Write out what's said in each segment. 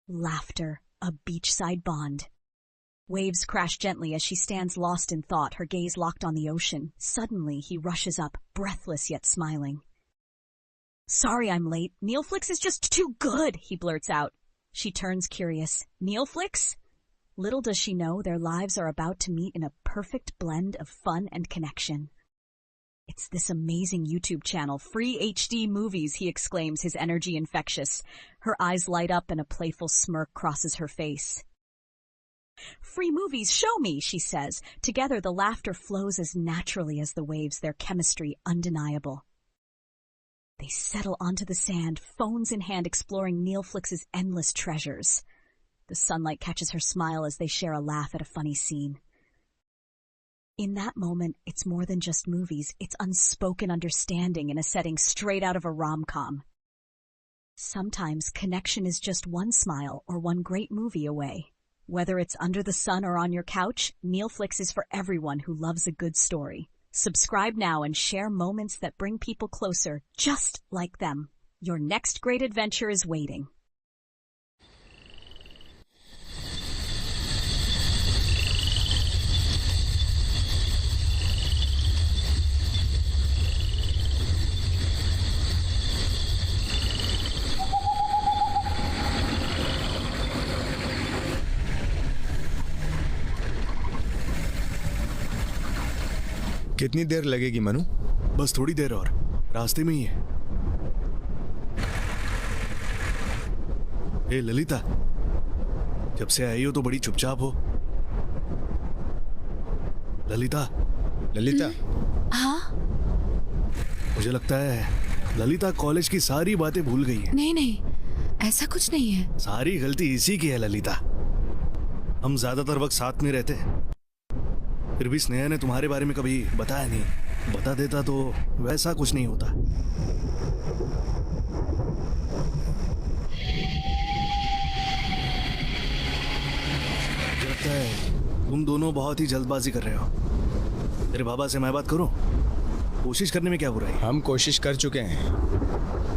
Laughter, a beachside bond. Waves crash gently as she stands lost in thought, her gaze locked on the ocean. Suddenly, he rushes up, breathless yet smiling. "Sorry I'm late. Neilflix is just too good," he blurts out. She turns curious. Neilflix? Little does she know their lives are about to meet in a perfect blend of fun and connection. "It's this amazing YouTube channel, Free HD Movies," he exclaims, his energy infectious. Her eyes light up and a playful smirk crosses her face. "Free movies, show me," she says. Together the laughter flows as naturally as the waves, their chemistry undeniable. They settle onto the sand, phones in hand, exploring Neilflix's endless treasures. The sunlight catches her smile as they share a laugh at a funny scene. In that moment, it's more than just movies. It's unspoken understanding in a setting straight out of a rom-com. Sometimes connection is just one smile or one great movie away. Whether it's under the sun or on your couch, Neilflix is for everyone who loves a good story. Subscribe now and share moments that bring people closer, just like them. Your next great adventure is waiting. कितनी देर लगेगी मनु? बस थोड़ी देर और, रास्ते में ही है। ए ललिता, जब से आई हो तो बड़ी चुपचाप हो। ललिता। ललिता। हाँ? मुझे लगता है ललिता कॉलेज की सारी बातें भूल गई है। नहीं नहीं, ऐसा कुछ नहीं है। सारी गलती इसी की है ललिता। हम ज्यादातर वक्त साथ में रहते हैं, फिर भी स्नेहा ने तुम्हारे बारे में कभी बताया नहीं। बता देता तो वैसा कुछ नहीं होता। लगता है तुम दोनों बहुत ही जल्दबाजी कर रहे हो। तेरे बाबा से मैं बात करूं? कोशिश करने में क्या बुराई है? हम कोशिश कर चुके हैं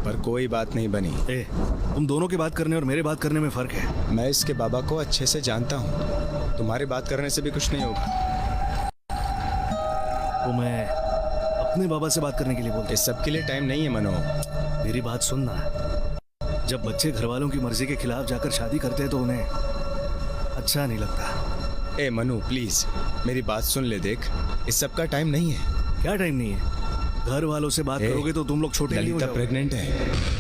पर कोई बात नहीं बनी। तुम दोनों की बात करने और मेरे बात करने में फर्क है। मैं इसके बाबा को अच्छे से जानता हूँ। तुम्हारी बात करने से भी कुछ नहीं होगा। तो मैं अपने बाबा से बात करने के लिए बोलता। इस सब के लिए टाइम नहीं है मनो। मेरी बात सुनना, जब बच्चे घर वालों की मर्जी के खिलाफ जाकर शादी करते हैं तो उन्हें अच्छा नहीं लगता। ए मनु प्लीज मेरी बात सुन ले। देख, इस सब का टाइम नहीं है। क्या टाइम नहीं है? घर वालों से बात करोगे तो तुम लोग छोटे नहीं हो जाओगे। ललिता प्रेग्नेंट है।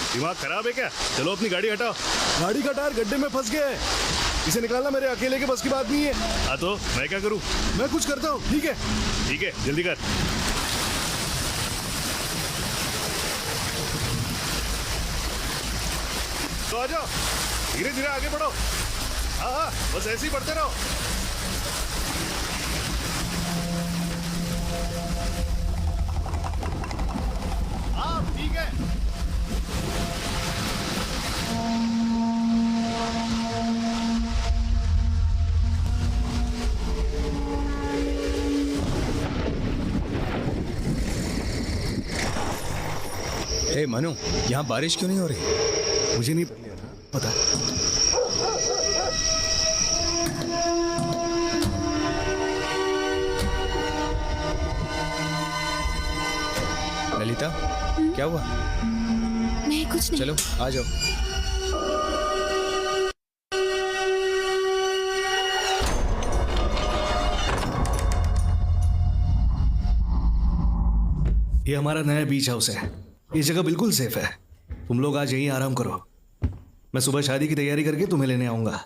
दिमाग खराब है क्या? चलो अपनी गाड़ी हटाओ। गाड़ी का टायर गड्ढे में फंस गया है, इसे निकालना मेरे अकेले के बस की बात नहीं है। हाँ तो मैं क्या करूँ? मैं कुछ करता हूँ। ठीक है ठीक है, जल्दी कर। तो आ जाओ, धीरे धीरे आगे बढ़ो। हाँ हाँ, बस ऐसे ही बढ़ते रहो। हाँ ठीक है। ए मनु, यहाँ बारिश क्यों नहीं हो रही? मुझे नहीं पता। ललिता, क्या हुआ? नहीं कुछ नहीं। चलो आ जाओ। ये हमारा नया बीच हाउस है। ये जगह बिल्कुल सेफ है। तुम लोग आज यहीं आराम करो। मैं सुबह शादी की तैयारी करके तुम्हें लेने आऊंगा।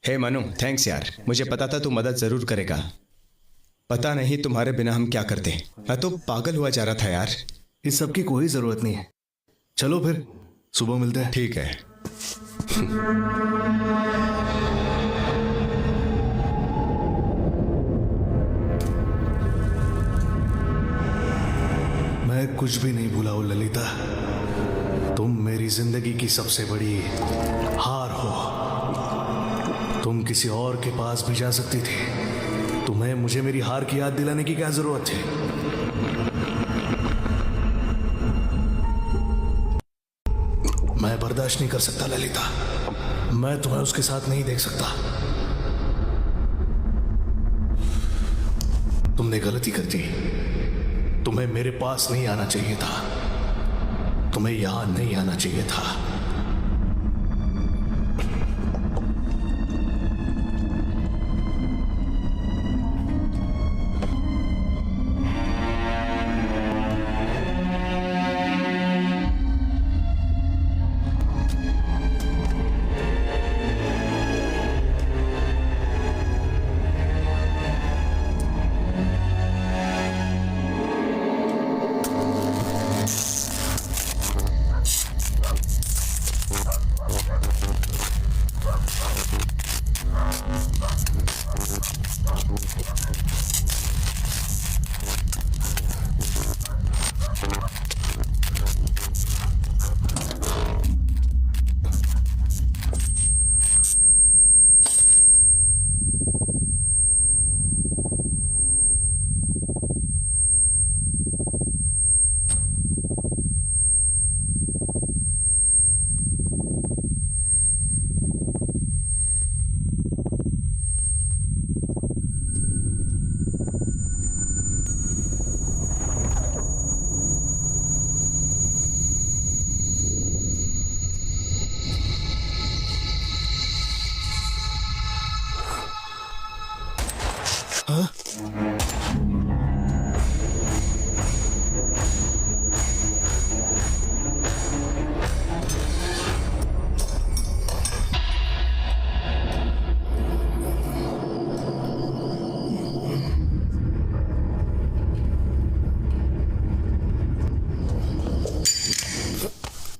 हे मनु, थैंक्स यार। मुझे पता था तू मदद जरूर करेगा। पता नहीं तुम्हारे बिना हम क्या करते। मैं तो पागल हुआ जा रहा था यार। इस सब की कोई जरूरत नहीं है। चलो फिर सुबह मिलते हैं। ठीक है। मैं कुछ भी नहीं भूला हूं ललिता। तुम मेरी जिंदगी की सबसे बड़ी हार हो। तुम किसी और के पास भी जा सकती थी। तुम्हें मुझे मेरी हार की याद दिलाने की क्या जरूरत थी? मैं बर्दाश्त नहीं कर सकता ललिता। मैं तुम्हें उसके साथ नहीं देख सकता। तुमने गलती कर दी। तुम्हें मेरे पास नहीं आना चाहिए था। तुम्हें यहां नहीं आना चाहिए था।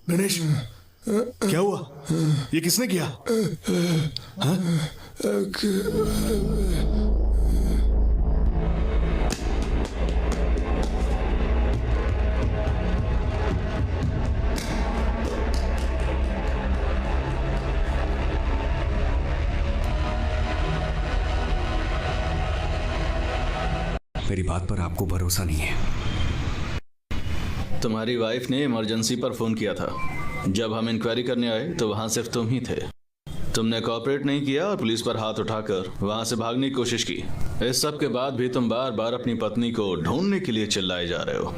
गणेश, क्या हुआ? ये किसने किया? हाँ? मेरी बात पर आपको भरोसा नहीं है। तुम्हारी वाइफ ने इमरजेंसी पर फोन किया था। जब हम इंक्वायरी करने आए तो वहां सिर्फ तुम ही थे। तुमने कोऑपरेट नहीं किया और पुलिस पर हाथ उठाकर वहां से भागने की कोशिश की। इस सब के बाद भी तुम बार बार अपनी पत्नी को ढूंढने के लिए चिल्लाए जा रहे हो।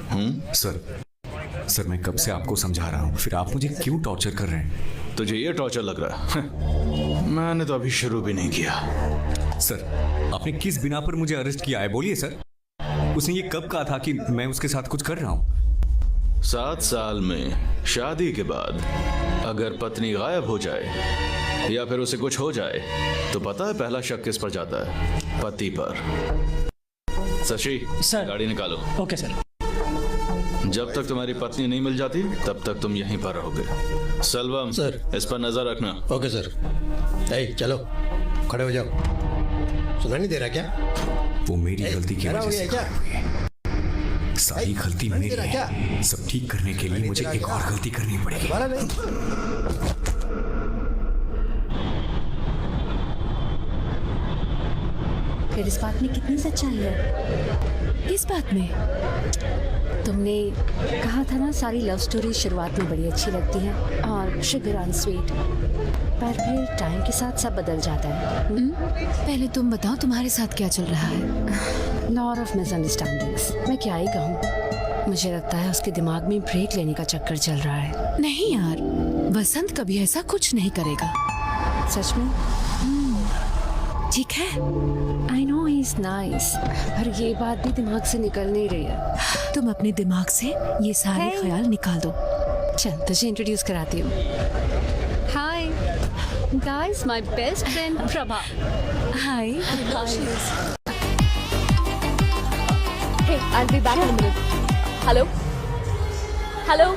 सर मैं कब से आपको समझा रहा हूँ, फिर आप मुझे क्यों टॉर्चर कर रहे हैं? तुझे ये टॉर्चर लग रहा है? मैंने तो अभी शुरू भी नहीं किया। सर, आपने किस बिना पर मुझे अरेस्ट किया है, बोलिए सर। उसने ये कब कहा था कि मैं उसके साथ कुछ कर रहा हूँ? 7 साल में शादी के बाद अगर पत्नी गायब हो जाए या फिर उसे कुछ हो जाए तो पता है पहला शक किस पर जाता है? पति पर। शशि, सर। गाड़ी निकालो। Okay sir. जब तक तुम्हारी पत्नी नहीं मिल जाती तब तक तुम यहीं पर रहोगे। सलवम सर। इस पर नजर रखना। Okay sir. चलो खड़े हो जाओ। सुना नहीं दे रहा क्या? वो मेरी गलती की वजह से क्या? सारी गलती मेरी है। सब ठीक करने के लिए मुझे एक और गलती करनी पड़ेगी। फिर इस बात में कितनी सच्चाई है? किस बात में? तुमने कहा था ना सारी लव स्टोरी शुरुआत में बड़ी अच्छी लगती है और शुगर ऑन स्वीट, पर फिर टाइम के साथ सब बदल जाता है। पहले तुम बताओ तुम्हारे साथ क्या चल रहा है? Lot of misunderstandings. मैं क्या ही कहूँ, मुझे लगता है उसके दिमाग में ब्रेक लेने का चक्कर चल रहा है। नहीं यार, वसंत कभी ऐसा कुछ नहीं करेगा। सच में? ठीक है। I know he is nice, पर ये बात भी दिमाग से निकल नहीं रही है। तुम अपने दिमाग से ये सारे ख्याल निकाल दो। चल तुझे इंट्रोड्यूस कराती हूँ। हाय, Guys, my best friend Prabha. Hi Hey, I'll be back in a minute. Hello? Hello?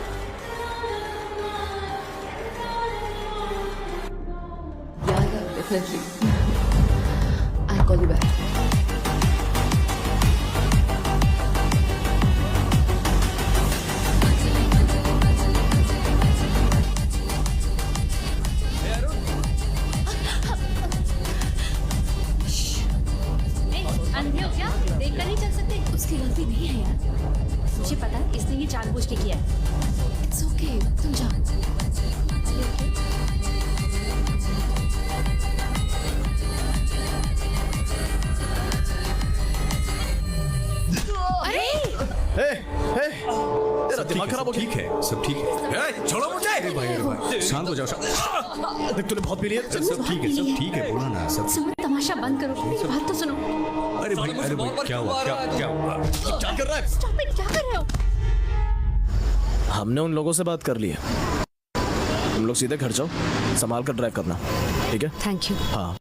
Yeah, definitely. I'll call you back. अंधे हो क्या? देखकर नहीं चल सकते? उसकी गलती नहीं है यार। मुझे पता है इसने ये जानबूझ के किया है। इट्स ओके, तुम जाओ। तेरा दिमाग खराब हो गया। ठीक है, सब ठीक है। छोड़ो मुझे। अरे भाई, शांत हो जाओ। देख तूने बहुत पी लिया। सब ठीक है, बोला ना सब। सुनो, तमाशा बंद करो, मेरी बात तो सुनो। अरे भाई, क्या हुआ? क्या कर रहा है? Stop it, क्या कर रहे हो? हमने उन लोगों से बात कर ली है। तुम लोग सीधे घर जाओ, संभाल कर ड्राइव करना, ठीक है? Thank you. हाँ।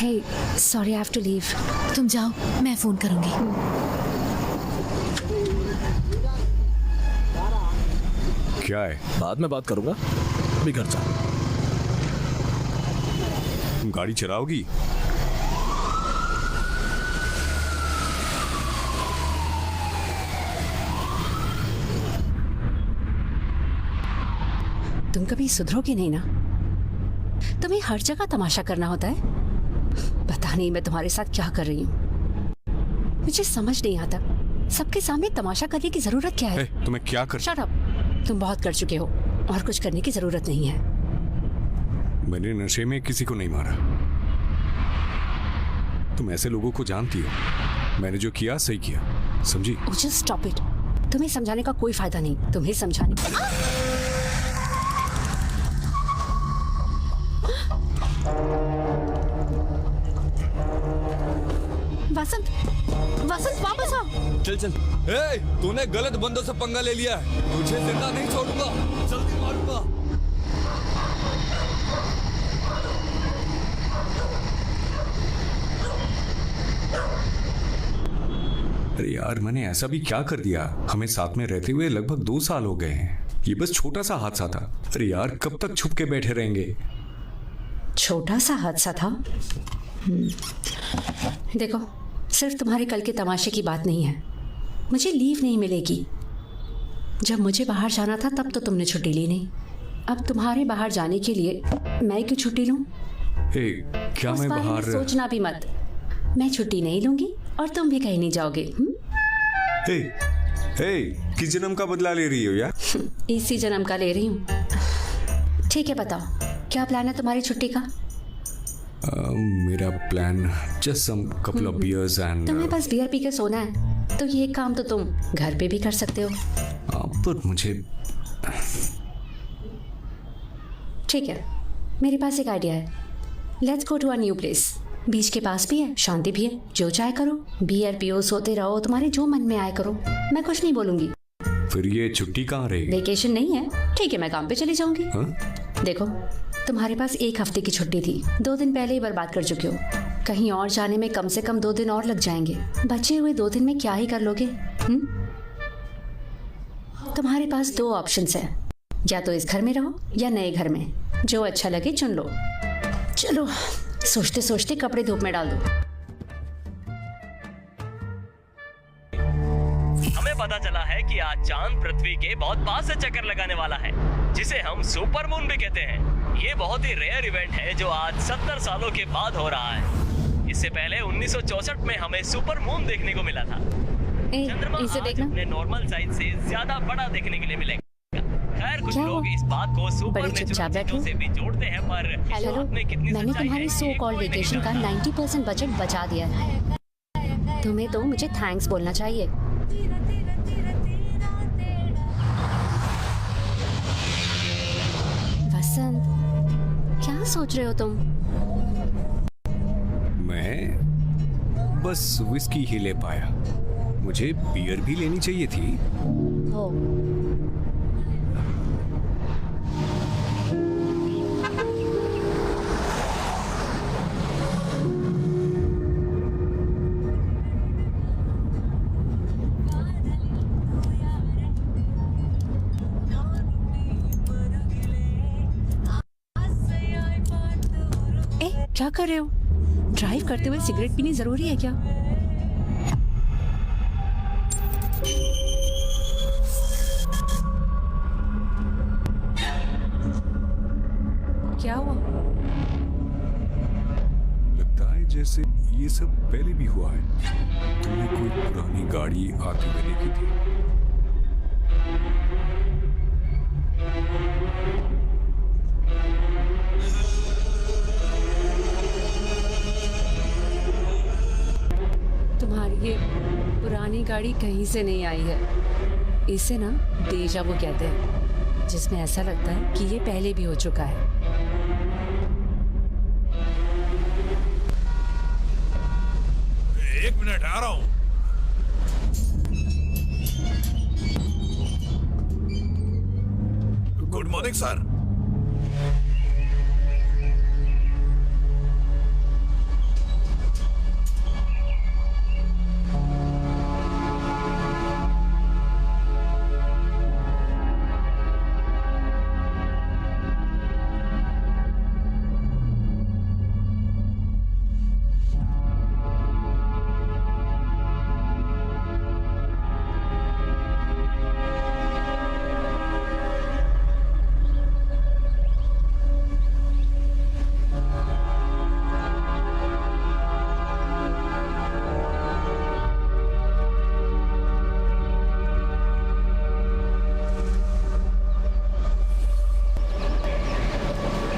Hey, sorry, I have to leave. तुम जाओ, मैं फोन करूंगी। क्या है? बाद में बात करूंगा, अभी घर जा। तुम गाड़ी चलाओगी? तुम कभी सुधरोगे नहीं ना? तुम्हें हर जगह तमाशा करना होता है। पता नहीं मैं तुम्हारे साथ क्या कर रही हूँ। मुझे समझ नहीं आता, सबके सामने तमाशा करने की जरूरत क्या है? तुम्हें क्या कर? शट अप, तुम बहुत कर चुके हो और कुछ करने की जरूरत नहीं है। मैंने नशे में किसी को नहीं मारा। तुम ऐसे लोगों को जानती हो। मैंने जो किया सही किया, समझी? Just stop it. तुम्हें समझाने का कोई फायदा नहीं। तुम्हें समझाने वसंत, वसंत वापस आओ। चल चल। तूने गलत बंदों से पंगा ले लिया है। तुझे जिंदा नहीं छोड़ूंगा, जल्दी मारूंगा। अरे यार, मैंने ऐसा भी क्या कर दिया? हमें साथ में रहते हुए लगभग 2 साल हो गए हैं। ये बस छोटा सा हादसा था। अरे यार, कब तक छुप के बैठे रहेंगे? छोटा सा हादसा था। देखो, सिर्फ तुम्हारे कल के तमाशे की बात नहीं है। मुझे लीव नहीं मिलेगी। जब मुझे बाहर जाना था तब तो तुमने छुट्टी ली नहीं। अब तुम्हारे बाहर जाने के लिए मैं क्यों छुट्टी लूं? क्या उस मैं बारे में बाहर? सोचना भी मत। मैं छुट्टी नहीं लूंगी और तुम भी कहीं नहीं जाओगे। किस जन्म का बदला ले रही हो यार? इसी जन्म का ले रही हूँ। ठीक है, बताओ क्या प्लान है तुम्हारी छुट्टी का? मेरा plan just some couple of beers and तुम्हें बस बियर पी के सोना है, तो ये काम तो तुम घर पे भी कर सकते हो। पर मुझे ठीक है, मेरे पास एक आइडिया है। Let's go to a new place. Beach के पास भी है, शांति भी है। जो चाहे करो, बियर पियो, सोते रहो, तुम्हारे जो मन में आए करो। मैं कुछ नहीं बोलूंगी। फिर ये छुट्टी कहाँ रहेगी? वेकेशन नहीं है, ठीक है, मैं काम पे चली जाऊंगी। देखो, तुम्हारे पास 1 हफ्ते की छुट्टी थी, 2 दिन पहले ही बर्बाद कर चुके हो। कहीं और जाने में कम से कम 2 दिन और लग जाएंगे। बचे हुए 2 दिन में क्या ही कर लोगे? तुम्हारे पास 2 ऑप्शंस हैं, या तो इस घर में रहो या नए घर में। जो अच्छा लगे चुन लो। चलो, सोचते सोचते कपड़े धूप में डाल दो। हमें पता चला है कि आज चांद पृथ्वी के बहुत पास से चक्कर लगाने वाला है, जिसे हम सुपर मून भी कहते हैं। ये बहुत ही रेयर इवेंट है जो आज 70 सालों के बाद हो रहा है। इससे पहले 1964 में हमें सुपर मून देखने को मिला था। चंद्रमा इसे आज देखना। अपने नॉर्मल साइज से ज्यादा बड़ा देखने के लिए मिलेगा। खैर, कुछ क्या लोग हुआ? इस बात को बड़े चुपचाप सुपर बैठो। से भी जोड़ते हैं, पर इस हेलो, बात में कितनी मैंने सच्चाई तुम्हारी है, सो ये कॉल्ड कोई नहीं वेकेशन का जानता। 90% बजट बचा दिया है। तुम्हें तो मुझे थैंक्स बोलना चाहिए। वसंत, क्या सोच रहे हो तुम? मैं बस विस्की ही ले पाया। मुझे बियर भी लेनी चाहिए थी। हो क्या कर रहे हो? ड्राइव करते हुए सिगरेट पीनी जरूरी है क्या? क्या हुआ? लगता है जैसे ये सब पहले भी हुआ है। तुमने कोई पुरानी गाड़ी आते हुए देखी थी? तुम्हारी ये पुरानी गाड़ी कहीं से नहीं आई है। इसे ना डेजा वो कहते हैं, जिसमें ऐसा लगता है कि ये पहले भी हो चुका है। एक मिनट आ रहा हूं। Good morning sir.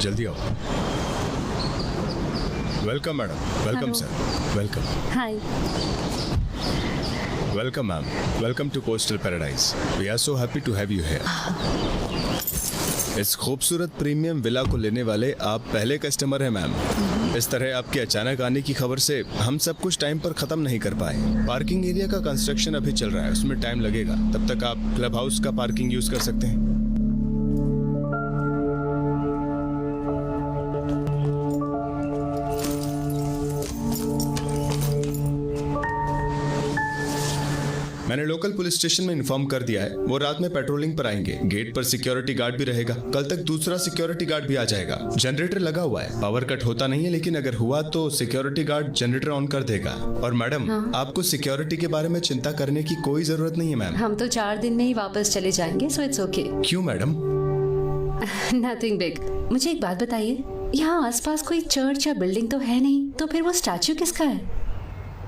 जल्दी आओ। Welcome madam. Welcome sir. Welcome. Hi. Welcome ma'am. Welcome to coastal paradise. We are so happy to have you here. इस खूबसूरत प्रीमियम विला को लेने वाले आप पहले कस्टमर हैं मैम। इस तरह आपके अचानक आने की खबर से हम सब कुछ टाइम पर खत्म नहीं कर पाए। पार्किंग एरिया का कंस्ट्रक्शन अभी चल रहा है, उसमें टाइम लगेगा। तब तक आप क्लब हाउस का पार्किंग यूज कर सकते हैं। मैंने लोकल पुलिस स्टेशन में इन्फॉर्म कर दिया है, वो रात में पेट्रोलिंग पर आएंगे। गेट पर सिक्योरिटी गार्ड भी रहेगा। कल तक दूसरा सिक्योरिटी गार्ड भी आ जाएगा। जनरेटर लगा हुआ है, पावर कट होता नहीं है, लेकिन अगर हुआ तो सिक्योरिटी गार्ड जनरेटर ऑन कर देगा। और मैडम, आपको सिक्योरिटी के बारे में चिंता करने की कोई जरूरत नहीं है मैम। हम तो 4 दिन में ही वापस चले जाएंगे, सो इट्स ओके। क्यों मैडम? Nothing big. मुझे एक बात बताइए, यहाँ आसपास कोई चर्च या बिल्डिंग तो है नहीं, तो फिर वो स्टैच्यू किसका है?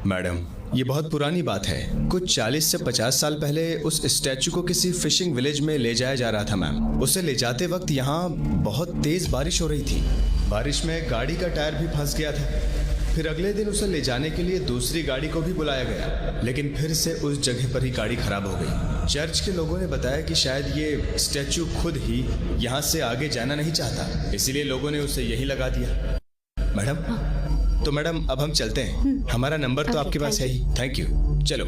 मैडम, ये बहुत पुरानी बात है। कुछ 40 से 50 साल पहले उस स्टैच्यू को किसी फिशिंग विलेज में ले जाया जा रहा था मैम। उसे ले जाते वक्त यहाँ बहुत तेज बारिश हो रही थी। बारिश में गाड़ी का टायर भी फंस गया था। फिर अगले दिन उसे ले जाने के लिए दूसरी गाड़ी को भी बुलाया गया, लेकिन फिर से उस जगह पर ही गाड़ी खराब हो गई। चर्च के लोगों ने बताया कि शायद ये स्टैच्यू खुद ही यहाँ से आगे जाना नहीं चाहता, इसीलिए लोगों ने उसे यही लगा दिया। मैडम, तो मैडम अब हम चलते हैं। हमारा नंबर तो आपके पास है ही। Thank you. चलो।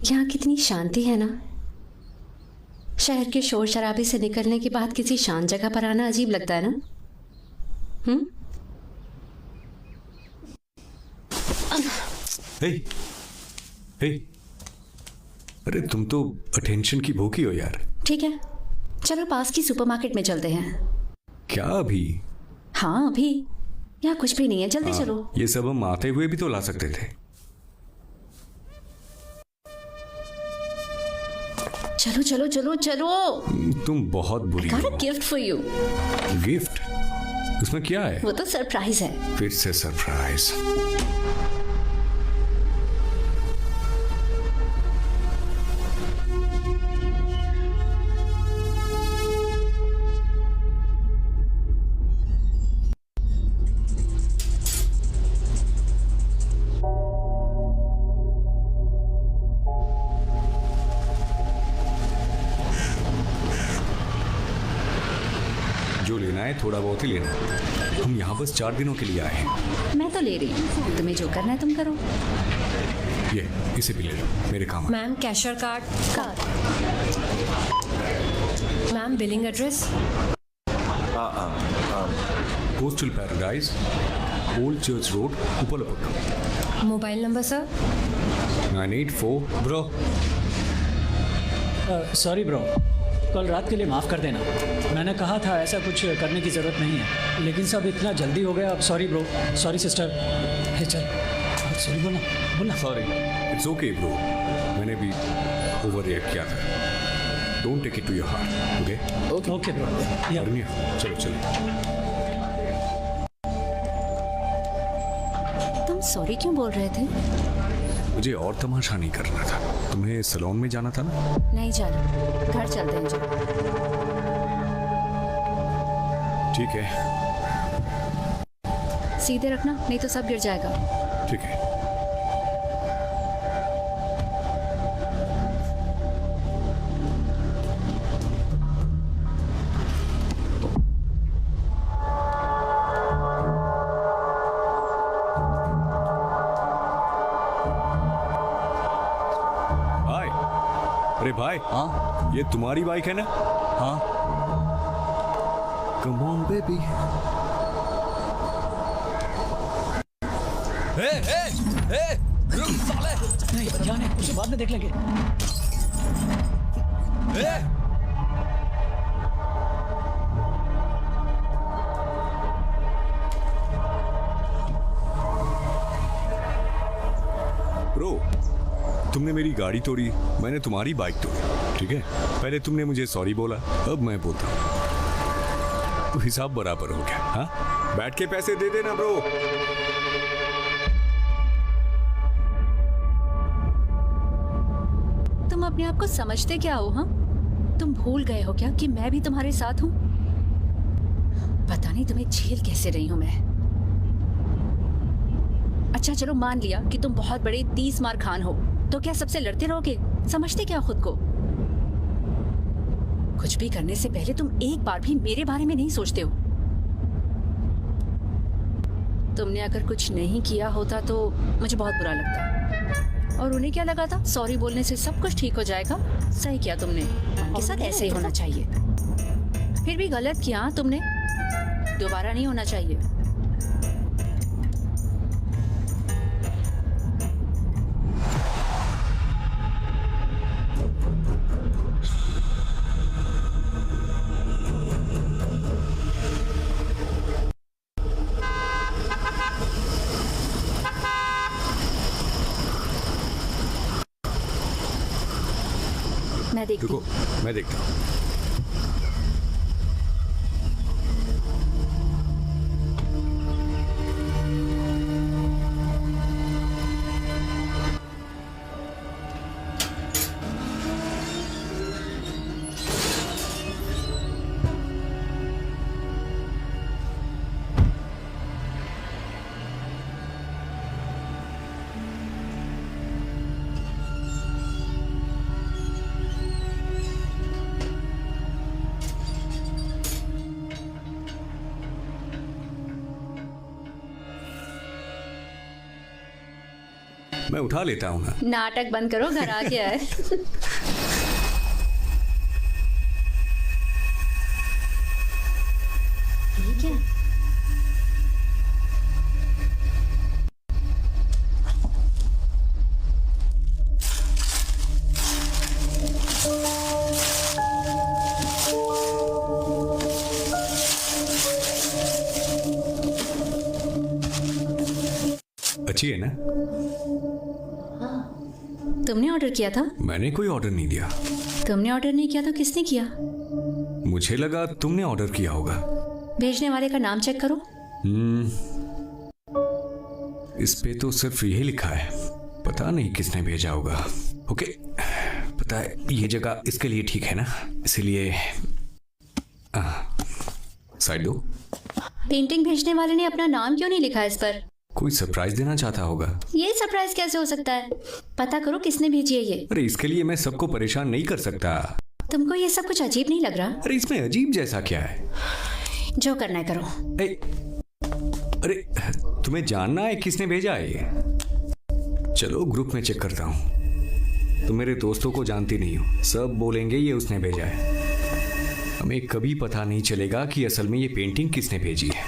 यहाँ कितनी शांति है ना। शहर के शोर शराबे से निकलने के बाद किसी शांत जगह पर आना अजीब लगता है ना। हे, हे, अरे तुम तो अटेंशन की भूखी हो यार। ठीक है, चलो पास की सुपरमार्केट में चलते हैं। क्या अभी? हाँ अभी। यहाँ कुछ भी नहीं है, जल्दी चलो। ये सब हम आते हुए भी तो ला सकते थे। चलो चलो चलो चलो। तुम बहुत बुरी got हो। a gift for you। Gift? उसमें क्या है? वो तो सरप्राइज है। फिर से सरप्राइज। लेना है, थोड़ा बहुत ही लेना है। हम यहाँ बस 4 दिनों के लिए आए हैं। मैं तो ले रही हूँ, तुम्हें जो करना है तुम करो। ये इसे भी ले लो, मेरे काम है। Ma'am cashier card, ma'am billing address, coastal paradise, old church road, Upalpur. Mobile number sir. 984 bro, sorry bro, कल रात के लिए माफ़ कर देना। मैंने कहा था ऐसा कुछ करने की ज़रूरत नहीं है, लेकिन सब इतना जल्दी हो गया। अब सॉरी ब्रो, सॉरी सिस्टर। हे चल, सॉरी बोलना बोलना। सॉरी, इट्स ओके ब्रो, मैंने भी ओवर रिएक्ट किया था। Don't take it to your heart, okay? Okay bro. या चलो चलो। तुम सॉरी क्यों बोल रहे थे? मुझे और तमाशा नहीं करना था। तुम्हें सैलून में जाना था ना? नहीं जाना, घर चलते हैं जो। ठीक है, सीधे रखना, नहीं तो सब गिर जाएगा। ठीक है। अरे भाई, हाँ ये तुम्हारी बाइक है ना? हाँ। Come on baby. रुक साले। नहीं जाने, उसे बाद में देख लेंगे। ब्रो, तुमने मेरी गाड़ी तोड़ी, मैंने तुम्हारी बाइक तोड़ी, ठीक है? पहले तुमने मुझे सॉरी बोला, अब मैं बोलता हूँ, तो हिसाब बराबर हो गया। हाँ, बैठ के पैसे दे देना ब्रो। तुम अपने आप को समझते क्या हो? हाँ, तुम भूल गए हो क्या कि मैं भी तुम्हारे साथ हूँ? पता नहीं तुम्हें झेल कैसे रही हूँ मैं। अच्छा चलो, मान लिया कि तुम बहुत बड़े 30 मार खान हो, तो क्या सबसे लड़ते रहोगे? समझते क्या खुद को? कुछ भी करने से पहले तुम एक बार भी मेरे बारे में नहीं सोचते हो। तुमने अगर कुछ नहीं किया होता तो मुझे बहुत बुरा लगता, और उन्हें क्या लगा था सॉरी बोलने से सब कुछ ठीक हो जाएगा। सही किया तुमने, उनके साथ ऐसे ही होना चाहिए। फिर भी गलत किया तुमने, दोबारा नहीं होना चाहिए। मैं देखती हूँ। रुको, मैं देखता हूँ। मैं उठा लेता हूँ ना। नाटक बंद करो, घर आ गया है। ठीक है। अच्छी है ना? तुमने ऑर्डर किया था? मैंने कोई ऑर्डर नहीं दिया। तुमने ऑर्डर नहीं किया तो किसने किया? मुझे लगा तुमने ऑर्डर किया होगा। भेजने वाले का नाम चेक करो। इस पे तो सिर्फ यही लिखा है, पता नहीं किसने भेजा होगा। ओके, पता है ये जगह इसके लिए ठीक है ना, इसीलिए साइड दो। पेंटिंग भेजने वाले ने अपना नाम क्यों नहीं लिखा इस पर? कोई सरप्राइज देना चाहता होगा। ये सरप्राइज कैसे हो सकता है? पता करो किसने भेजी है ये। अरे इसके लिए मैं सबको परेशान नहीं कर सकता। तुमको ये सब कुछ अजीब नहीं लग रहा? अरे इसमें अजीब जैसा क्या है? जो करना है करो। अरे तुम्हें जानना है किसने भेजा है ये? चलो ग्रुप में चेक करता हूँ। तुम मेरे दोस्तों को जानती नहीं हो, सब बोलेंगे ये उसने भेजा है। हमें कभी पता नहीं चलेगा कि असल में ये पेंटिंग किसने भेजी है।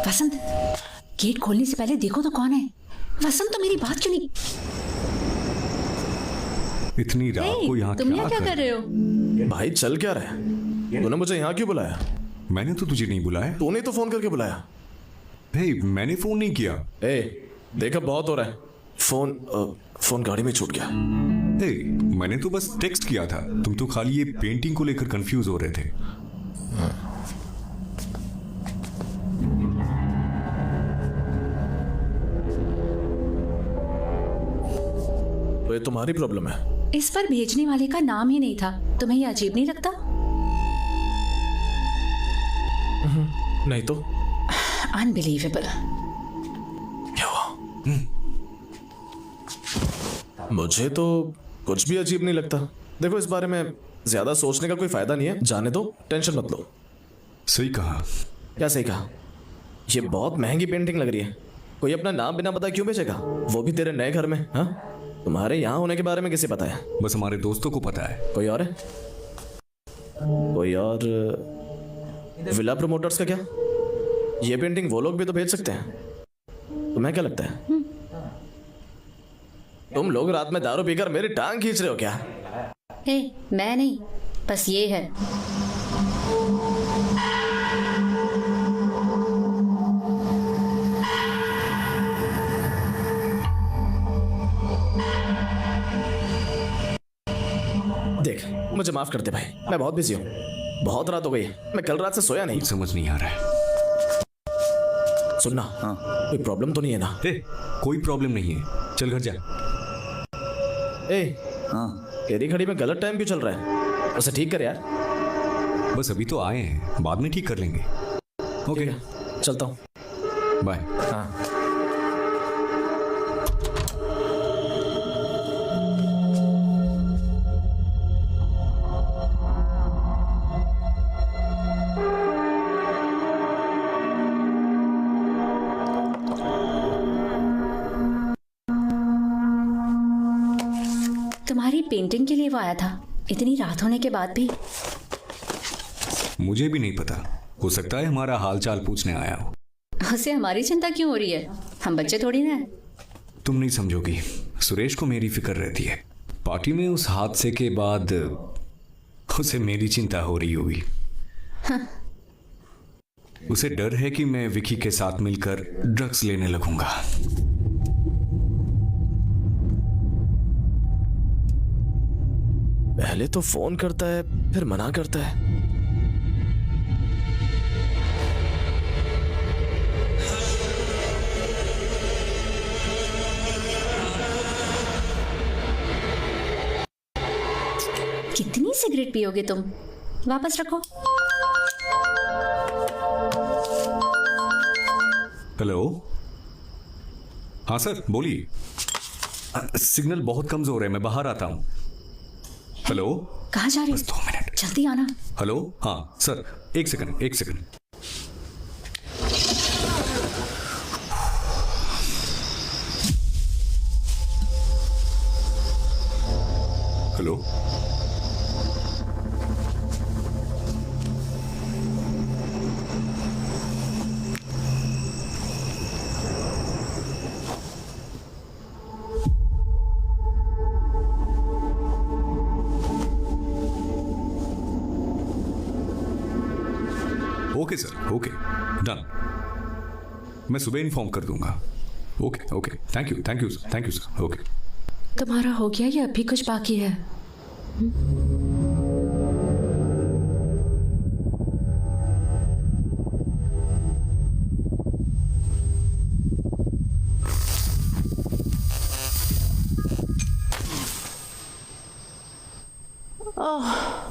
वसंत, गेट खोलने से पहले देखो तो कौन है। वसंत, तो मेरी बात क्यों नहीं? इतनी रात को यहाँ तुम यहाँ क्या कर रहे हो? भाई चल क्या रहा है? तूने मुझे यहाँ क्यों बुलाया? मैंने तो तुझे नहीं बुलाया। तूने तो फोन करके बुलाया। मैंने फोन नहीं किया। देखा बहुत हो रहा है। फोन गाड़ी में छूट गया। मैंने तो बस टेक्स्ट किया था। तुम तो खाली ये पेंटिंग को लेकर कंफ्यूज हो रहे थे। तो ये तुम्हारी प्रॉब्लम है। इस पर भेजने वाले का नाम ही नहीं था। तुम्हें ये अजीब नहीं लगता? नहीं तो अनबिलीवेबल। क्या हुआ? मुझे तो कुछ भी अजीब नहीं लगता। देखो, इस बारे में ज्यादा सोचने का कोई फायदा नहीं है। जाने दो, टेंशन मत लो। सही कहा। क्या सही कहा? ये बहुत महंगी पेंटिंग लग रही है। कोई अपना नाम बिना बताए क्यों बेचेगा, वो भी तेरे नए घर में? हाँ, तुम्हारे यहाँ होने के बारे में किसे पता है? बस हमारे दोस्तों को पता है। कोई और है? कोई और? विला प्रमोटर्स का क्या? ये पेंटिंग वो लोग भी तो भेज सकते हैं। तुम्हें क्या लगता है? तुम लोग रात में दारू पीकर मेरी टांग खींच रहे हो क्या? मैं नहीं, बस ये है। देख, मुझे माफ कर दे भाई, मैं बहुत बिजी हूँ। बहुत रात हो गई है, मैं कल रात से सोया नहीं। समझ नहीं आ रहा है। सुनना, कोई प्रॉब्लम तो नहीं है ना? कोई प्रॉब्लम नहीं है, चल घर जा। तेरी घड़ी में गलत टाइम क्यों चल रहा है? उसे ठीक कर यार। बस अभी तो आए हैं, बाद में ठीक कर लेंगे। ओके, चलता हूँ, बाय। तुम्हारी पेंटिंग के लिए वो आया था, इतनी रात होने के बाद भी। मुझे भी नहीं पता, हो सकता है हमारा हालचाल पूछने आया हो। उसे हमारी चिंता क्यों हो रही है? हम बच्चे थोड़ी ना हैं। तुम नहीं समझोगी, सुरेश को मेरी फिक्र रहती है। पार्टी में उस हादसे के बाद उसे मेरी चिंता हो रही होगी। उसे डर है कि मैं विकी के साथ मिलकर ड्रग्स लेने लगूंगा। पहले तो फोन करता है, फिर मना करता है। कितनी सिगरेट पियोगे तुम? वापस रखो। हेलो, हाँ सर बोलिए। सिग्नल बहुत कमजोर है, मैं बाहर आता हूँ। हेलो, कहाँ जा रहे हो? बस 2 मिनट, जल्दी आना। हेलो, हाँ सर, एक second. Hello, okay sir, okay done. मैं सुबह इन्फॉर्म कर दूंगा। Okay, thank you sir. Okay. तुम्हारा हो गया या अभी कुछ बाकी है?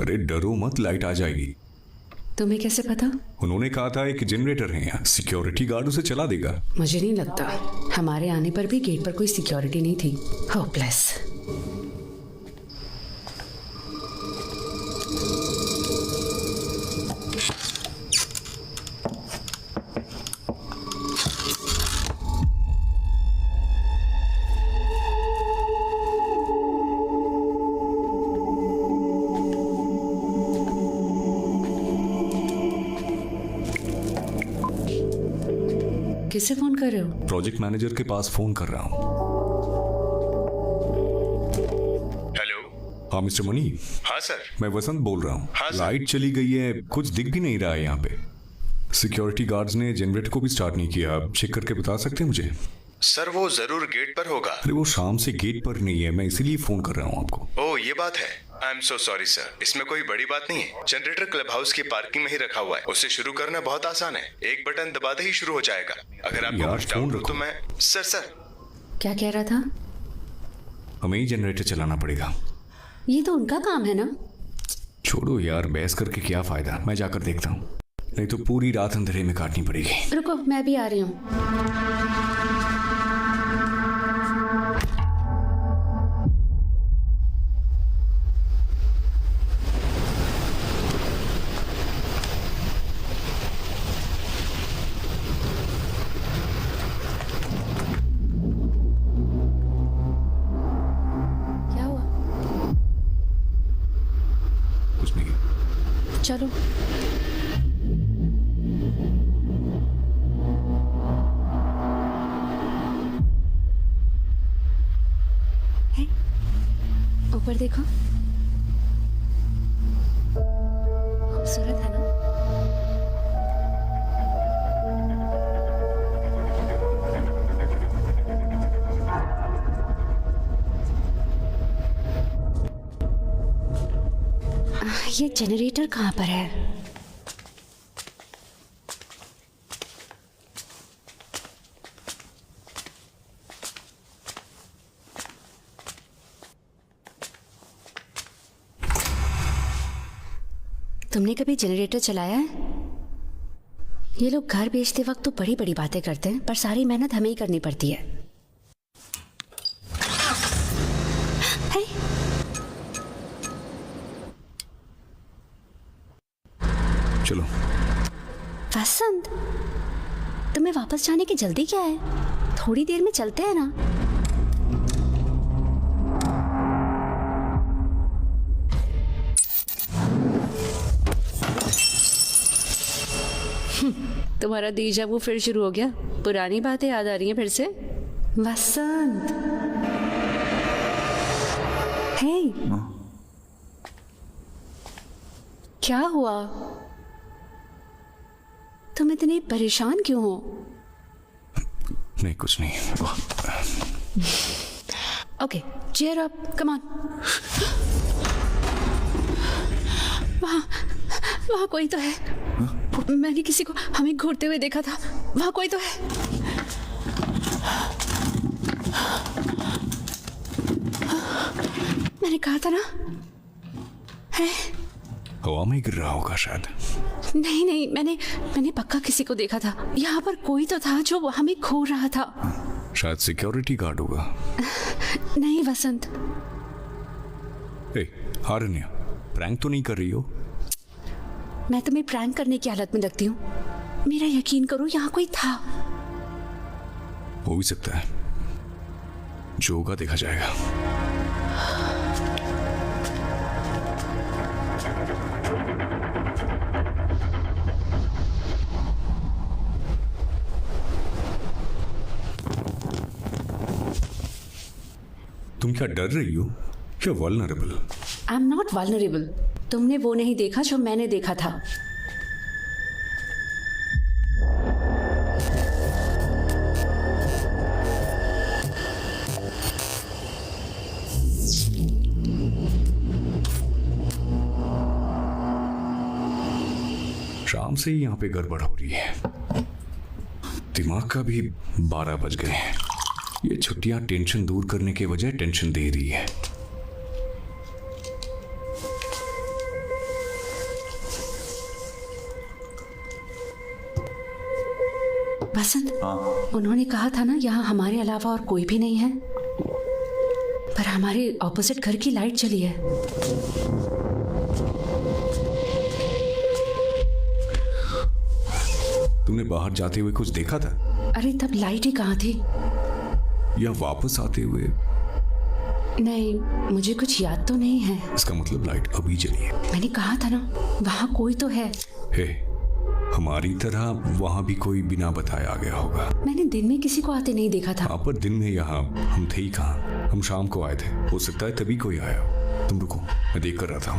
अरे डरो मत, लाइट आ जाएगी। तुम्हें कैसे पता? उन्होंने कहा था एक जनरेटर है यहाँ, सिक्योरिटी गार्ड उसे चला देगा। मुझे नहीं लगता, हमारे आने पर भी गेट पर कोई सिक्योरिटी नहीं थी। होपलेस। किसे फोन कर रहे हो? प्रोजेक्ट मैनेजर के पास फोन कर रहा हूँ। हेलो। हाँ मिस्टर मनी। हाँ सर। मैं वसंत बोल रहा हूँ। हाँ सर। लाइट चली गई है, कुछ दिख भी नहीं रहा है यहाँ पे। सिक्योरिटी गार्ड्स ने जनरेटर को भी स्टार्ट नहीं किया। आप चेक करके बता सकते हैं मुझे? सर वो जरूर गेट पर होगा। अरे वो शाम से गेट पर नहीं है, मैं इसीलिए फोन कर रहा हूँ आपको। ओह ये बात है। I am so sorry sir, इसमें कोई बड़ी बात नहीं है। जनरेटर क्लब हाउस की पार्किंग में ही रखा हुआ है, उसे शुरू करना बहुत आसान है। एक बटन दबाते ही शुरू हो जाएगा। अगर आपको कुछ डाउट हो तो मैं सर क्या कह रहा था? हमें ही जनरेटर चलाना पड़ेगा। ये तो उनका काम है ना। छोड़ो यार, बहस करके क्या फायदा, मैं जाकर देखता हूँ, नहीं तो पूरी रात अंधेरे में काटनी पड़ेगी। रुको, मैं भी आ रही हूँ। चलो। ऊपर देखो, खूबसूरत है ना? ये जनरेटर कहाँ पर है? तुमने कभी जनरेटर चलाया है? ये लोग घर बेचते वक्त तो बड़ी बड़ी बातें करते हैं, पर सारी मेहनत हमें ही करनी पड़ती है। चलो। वसंत, तुम्हें वापस जाने की जल्दी क्या है? थोड़ी देर में चलते हैं ना। तुम्हारा दीजा वो फिर शुरू हो गया, पुरानी बातें याद आ रही हैं फिर से। वसंत, हे, क्या हुआ? तुम इतने परेशान क्यों हो? नहीं, कुछ नहीं। Okay, cheer up, come on। वहाँ कोई तो है। मैंने किसी को हमें घूरते हुए देखा था। वहाँ कोई तो है। मैंने कहा था ना, है? हवा में गिर रहा होगा शायद। नहीं, मैंने पक्का किसी को देखा था। यहाँ पर कोई तो था जो हमें घूर रहा था। शायद सिक्योरिटी गार्ड होगा। नहीं वसंत। आरण्या, प्रैंक तो नहीं कर रही हो? मैं तुम्हें प्रैंक करने की हालत में लगती हूँ? मेरा यकीन करो, यहाँ कोई था। हो भी सकता है, जो होगा देखा जाएगा। तुम क्या डर रही हो? क्या vulnerable? I am not vulnerable. तुमने वो नहीं देखा जो मैंने देखा था। शाम से ही यहाँ पे गड़बड़ हो रही है। दिमाग का भी 12 बज गए हैं। ये छुट्टियां टेंशन दूर करने के बजाय टेंशन दे रही है। बसंत, हाँ उन्होंने कहा था ना यहाँ हमारे अलावा और कोई भी नहीं है, पर हमारे ऑपोजिट घर की लाइट जली है। तुमने बाहर जाते हुए कुछ देखा था? अरे तब लाइट ही कहाँ थी? या वापस आते हुए? नहीं, मुझे कुछ याद तो नहीं है। इसका मतलब लाइट अभी जली है। मैंने कहा था ना वहाँ कोई तो है। हे, हमारी तरह वहाँ भी कोई बिना बताए आ गया होगा। मैंने दिन में किसी को आते नहीं देखा था। हाँ, पर दिन में यहाँ हम थे ही कहाँ? हम शाम को आए थे, हो सकता है तभी कोई आया। तुम रुको, मैं देख कर रहा था।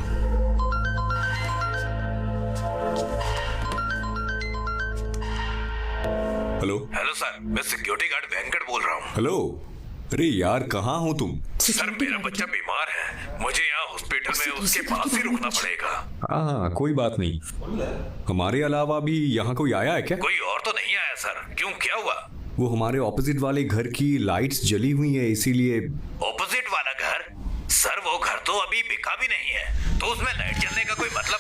हेलो हेलो सर, मैं सिक्योरिटी गार्ड वेंकट बोल रहा हूँ। हेलो, अरे यार कहाँ हो तुम? सर मेरा बच्चा बीमार है, मुझे यहाँ हॉस्पिटल में उसके पास ही रुकना पड़ेगा। हाँ कोई बात नहीं। हमारे अलावा भी यहाँ कोई आया है क्या? कोई और तो नहीं आया सर। क्यों, क्या हुआ? वो हमारे ऑपोजिट वाले घर की लाइट्स जली हुई है, इसीलिए। ऑपोजिट वाला घर? सर वो घर तो अभी बिका भी नहीं है, तो उसमें लाइट जलने का कोई मतलब?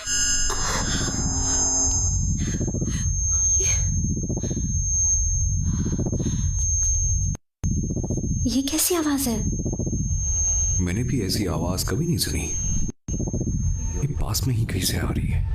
ये कैसी आवाज है? मैंने भी ऐसी आवाज कभी नहीं सुनी। ये पास में ही कहीं से आ रही है।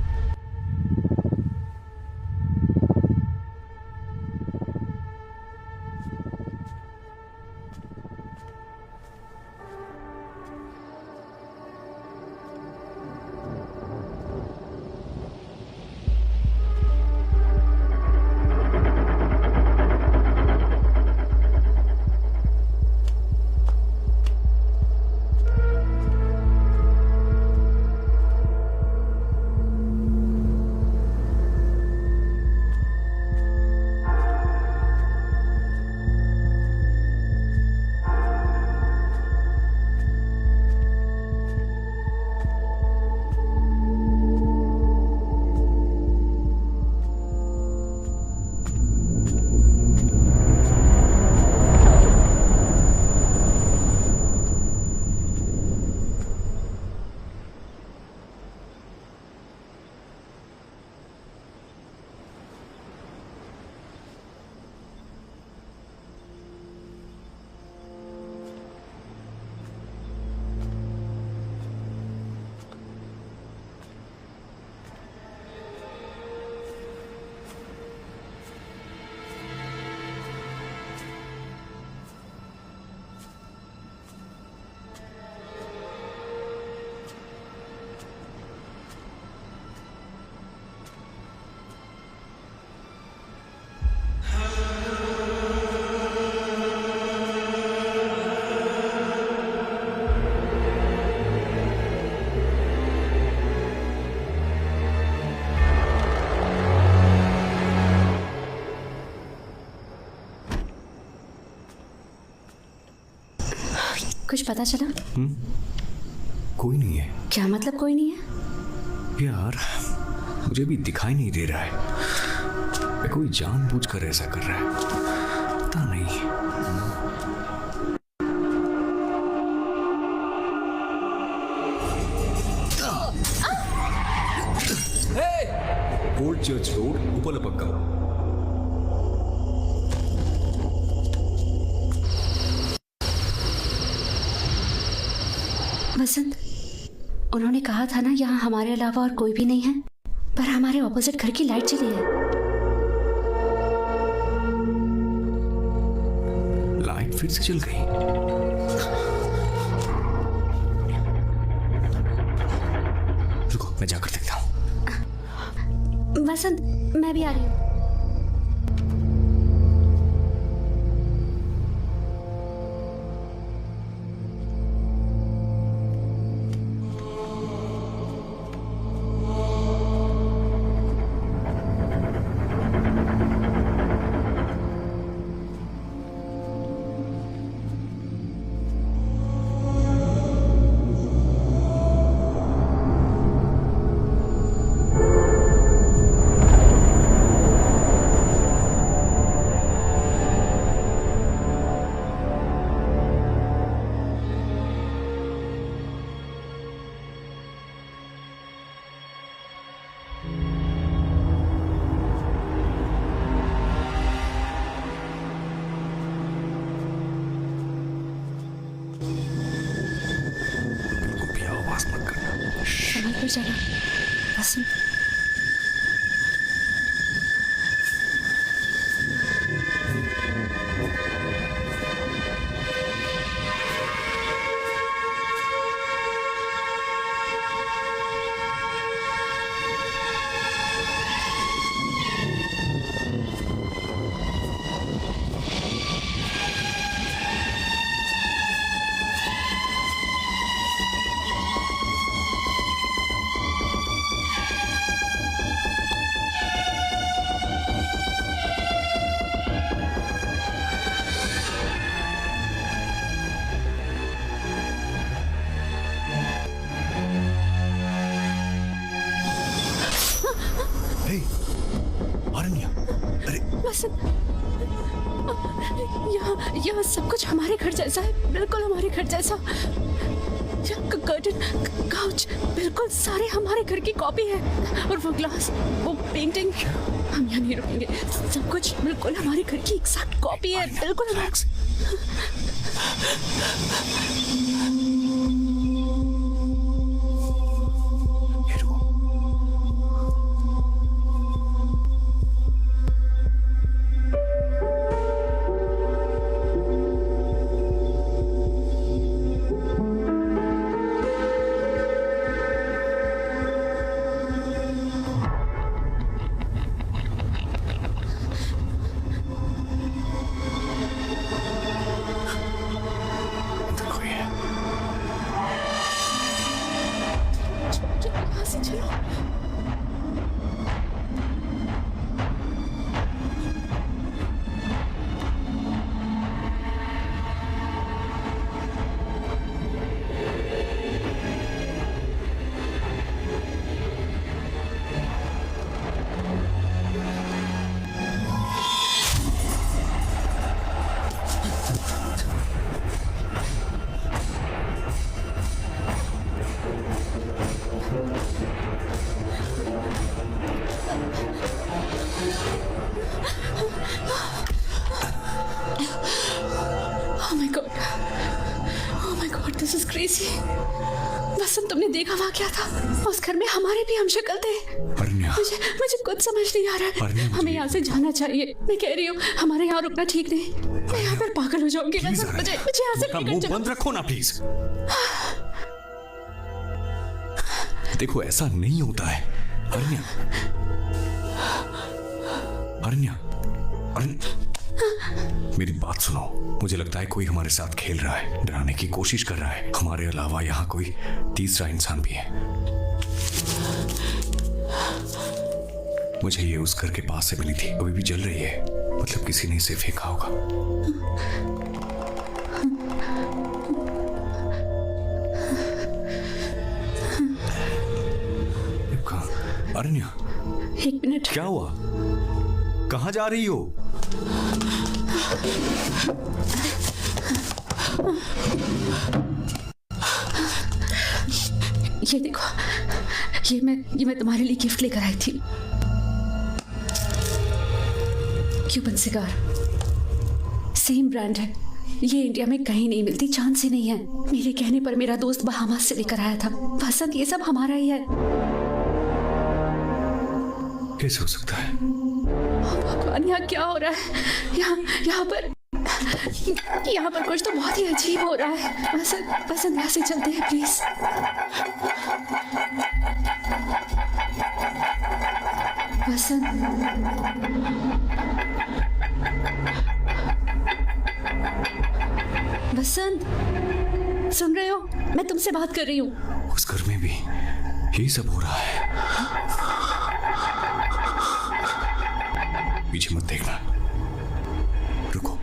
कुछ पता चला? कोई नहीं है। क्या मतलब कोई नहीं है? यार मुझे भी दिखाई नहीं दे रहा है। कोई जानबूझकर ऐसा कर रहा है, पता नहीं। Old church road, Upalapakkam. Basant, उन्होंने कहा था ना यहाँ हमारे अलावा और कोई भी नहीं है, पर हमारे ऑपोजिट घर की लाइट जली है। लाइट फिर से जल गई। रुको, मैं जाकर देखता हूँ। बसंत, मैं भी आ रही हूँ। घर जाना। वसंत, यहाँ सब कुछ हमारे घर जैसा है, बिल्कुल हमारे घर जैसा। कर्टन, काउच, बिल्कुल सारे हमारे घर की कॉपी है। और वो ग्लास, वो पेंटिंग, हम यहाँ नहीं रुकेंगे। सब कुछ बिल्कुल हमारे घर की एग्जैक्ट कॉपी है, बिल्कुल हमारे। वसंत, तुमने देखा वहाँ क्या था? उस घर में हमारे भी हम शक्ल थे। मुझे कुछ समझ नहीं आ रहा है। हमें यहाँ से जाना चाहिए। मैं कह रही हूँ हमारे यहाँ रुकना ठीक नहीं। मैं यहाँ पर पागल हो जाऊंगी। मुझे यहाँ से मुंह बंद रखो ना प्लीज। देखो ऐसा नहीं होता है। अरण्या, अरण्या, मेरी बात सुनो। मुझे लगता है कोई हमारे साथ खेल रहा है, डराने की कोशिश कर रहा है। हमारे अलावा यहाँ कोई तीसरा इंसान भी है। मुझे ये उस घर के पास से मिली थी, अभी भी जल रही है। मतलब किसी ने इसे फेंका होगा। अरण्या, एक मिनट। क्या हुआ? कहाँ जा रही हो? ये देखो, ये मैं तुम्हारे लिए गिफ्ट लेकर आई थी। क्यूबन सिगार, सेम ब्रांड है। ये इंडिया में कहीं नहीं मिलती, चांद से नहीं है। मेरे कहने पर मेरा दोस्त बहामास से लेकर आया था। वसंत, ये सब हमारा ही है। कैसे हो सकता है? भगवान, यहाँ क्या हो रहा है? यहाँ पर कुछ तो बहुत ही अजीब हो रहा है। वसंत, यहाँ से चलते हैं प्लीज। वसंत, वसंत, सुन रहे हो? मैं तुमसे बात कर रही हूँ। उस घर में भी यही सब हो रहा है। पीछे मत देखना, रुको।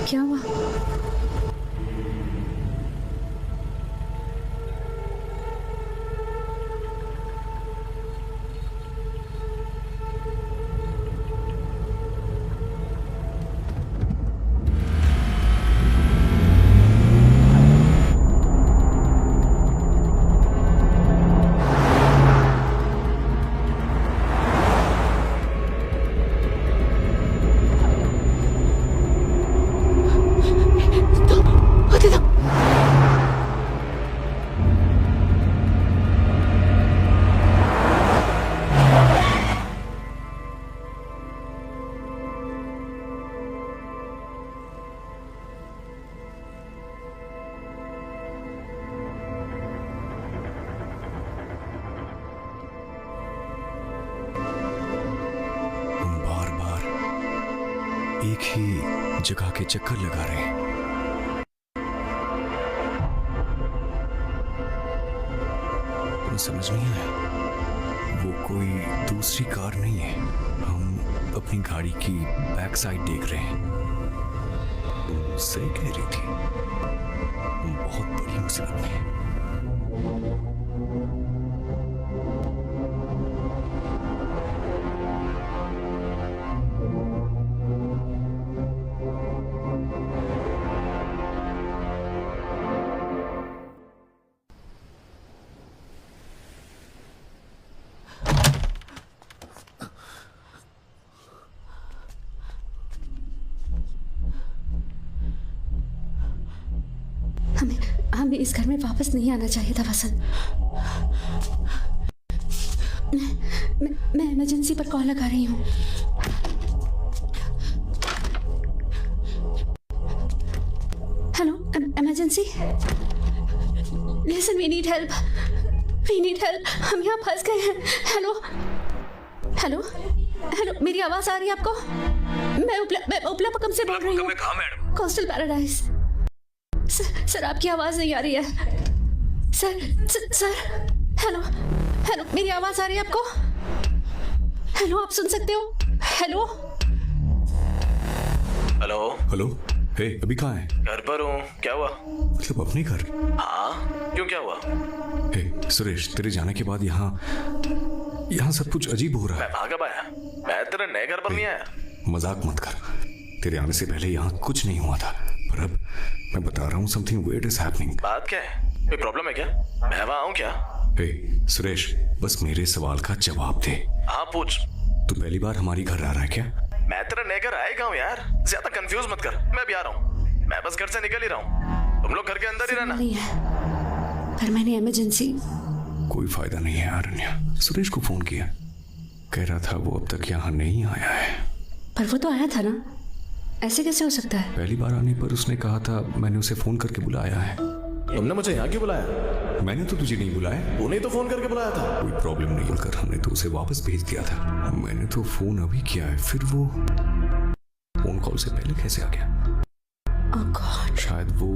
क्या हुआ? एक ही जगह के चक्कर लगा रहे हैं। तुम्हें समझ नहीं आया? वो कोई दूसरी कार नहीं है। हम अपनी गाड़ी की बैक साइड देख रहे हैं। तुम सही कह रही थी, हम बहुत बड़ी मुसीबत में हैं। हमें इस घर में वापस नहीं आना चाहिए था वसंत। मैं इमरजेंसी पर कॉल लगा रही हूँ। Hello, emergency. Listen, we need help. हम यहाँ फंस गए हैं। हेलो हेलो हेलो, मेरी आवाज आ रही है आपको? मैं उपला पकम से बोल रही हूँ। Coastal paradise. सर आपकी आवाज नहीं आ रही है। सर हेलो, मेरी आवाज आ रही है आपको? हेलो, आप सुन सकते हो? हेलो। हे, अभी कहाँ है? घर पर हूँ। क्या हुआ? मतलब अपने घर? हाँ, क्यों, क्या हुआ? हे सुरेश, तेरे जाने के बाद यहाँ सब कुछ अजीब हो रहा है। मैं भागा पाया? मैं तेरे नए घर पर नहीं आया। मजाक मत कर। तेरे आने से पहले यहाँ कुछ नहीं हुआ था, पर अब मैं बता रहा हूँ, समथिंग वियर्ड इज हैपनिंग। बात क्या है? कोई प्रॉब्लम है क्या? मैं वहाँ हूँ क्या? हे सुरेश, बस मेरे सवाल का जवाब दे। हाँ, पूछ। तू पहली बार हमारी घर आ रहा है क्या? मैं तेरे नए घर आएगा हूँ यार, ज्यादा कंफ्यूज मत कर। मैं भी आ रहा हूँ। मैं बस घर से निकल ही रहा हूँ। तुम लोग घर के अंदर ही रहना। नहीं है, पर मैंने इमरजेंसी। कोई फायदा नहीं है अरण्या। सुरेश को फोन किया, कह रहा था वो अब तक यहाँ नहीं आया है। पर वो तो आया था ना, ऐसे कैसे हो सकता है? पहली बार आने पर उसने कहा था मैंने उसे फोन करके बुलाया है। तुमने मुझे यहाँ क्यों बुलाया? मैंने तो तुझे नहीं बुलाया। तूने तो फोन करके बुलाया था। कोई प्रॉब्लम नहीं होकर हमने तो उसे वापस भेज दिया था। मैंने तो फोन अभी किया है, फिर वो फोन कॉल से पहले कैसे आ गया? Oh God. शायद वो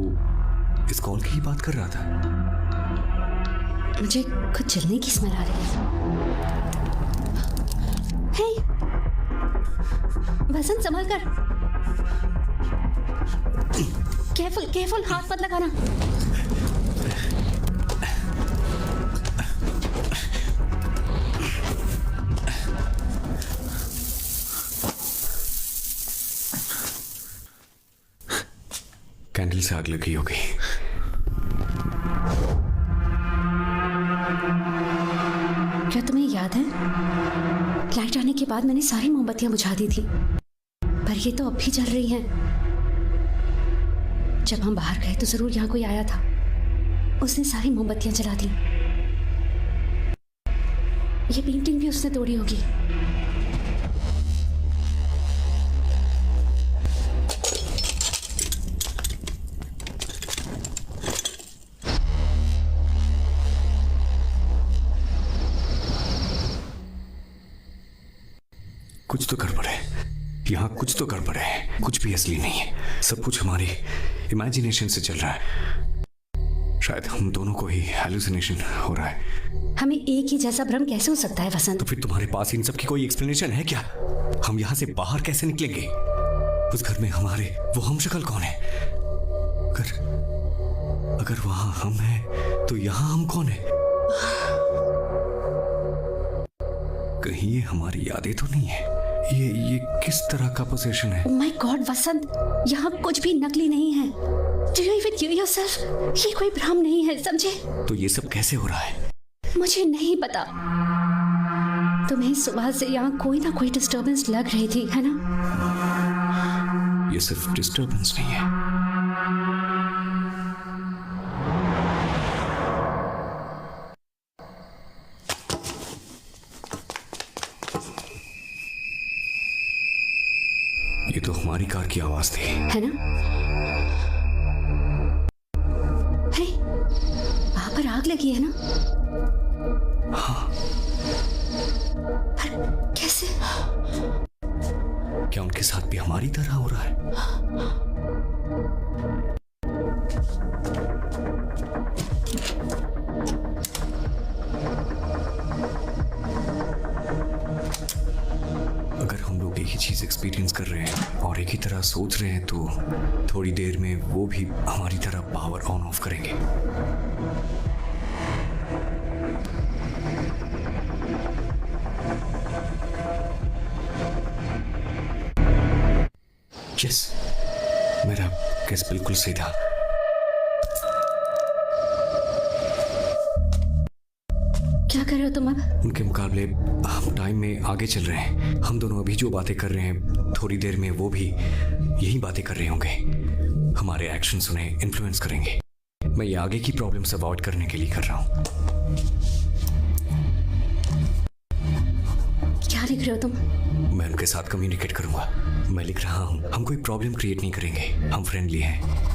इस कॉल की ही बात कर रहा था। मुझे कुछ जलने की स्मेल आ रही है। हे वसंत, संभल कर। केयरफुल, हाथ मत लगाना। कैंडल से आग लगी होगी। क्या तुम्हें याद है, लाइट आने के बाद मैंने सारी मोमबत्तियां बुझा दी थी, पर ये तो अब भी जल रही हैं। जब हम बाहर गए तो जरूर यहाँ कोई आया था, उसने सारी मोमबत्तियां जला दी। ये पेंटिंग भी उसने तोड़ी होगी। कुछ तो गड़बड़ है यहाँ, कुछ तो गड़बड़ है। कुछ भी असली नहीं है, सब कुछ हमारी इमेजिनेशन से चल रहा है। शायद हम दोनों को ही हैलुसिनेशन हो रहा है। हमें एक ही जैसा भ्रम कैसे हो सकता है वसंत? तो फिर तुम्हारे पास इन सब की कोई एक्सप्लेनेशन है क्या? हम यहाँ से बाहर कैसे निकलेंगे? उस घर में हमारे वो हम शक्ल कौन है? अगर वहां हम हैं तो यहां हम कौन है? कहीं ये हमारी यादें तो नहीं है? ये किस तरह का पोजीशन है? माय गॉड वसंत, यहाँ कुछ भी नकली नहीं है। Do you even give yourself? ये कोई भ्रम नहीं है, समझे? तो ये सब कैसे हो रहा है? मुझे नहीं पता। तुम्हें सुबह से यहाँ कोई ना कोई डिस्टर्बेंस लग रही थी, है ना? ये सिर्फ डिस्टर्बेंस नहीं है। ये तो हमारी कार की आवाज थी, है ना? हे, वहां पर आग लगी है ना? हाँ। पर कैसे? क्या उनके साथ भी हमारी तरह हो रहा है? अगर हम लोग एक ही चीज एक्सपीरियंस कर रहे हैं और एक ही तरह सोच रहे हैं तो थोड़ी देर में वो भी हमारी तरह पावर ऑन ऑफ करेंगे। यस, मेरा केस बिल्कुल सही था। क्या कर रहे हो तुम अब? उनके मुकाबले हम टाइम में आगे चल रहे हैं। हम दोनों अभी जो बातें कर रहे हैं थोड़ी देर में वो भी यही बातें कर रहे होंगे। हमारे एक्शंस उन्हें इन्फ्लुएंस करेंगे। मैं ये आगे की प्रॉब्लम्स अवॉइड करने के लिए कर रहा हूं। क्या लिख रहे हो तुम? मैं उनके साथ कम्युनिकेट करूंगा। मैं लिख रहा हूं, हम कोई प्रॉब्लम क्रिएट नहीं करेंगे, हम फ्रेंडली हैं।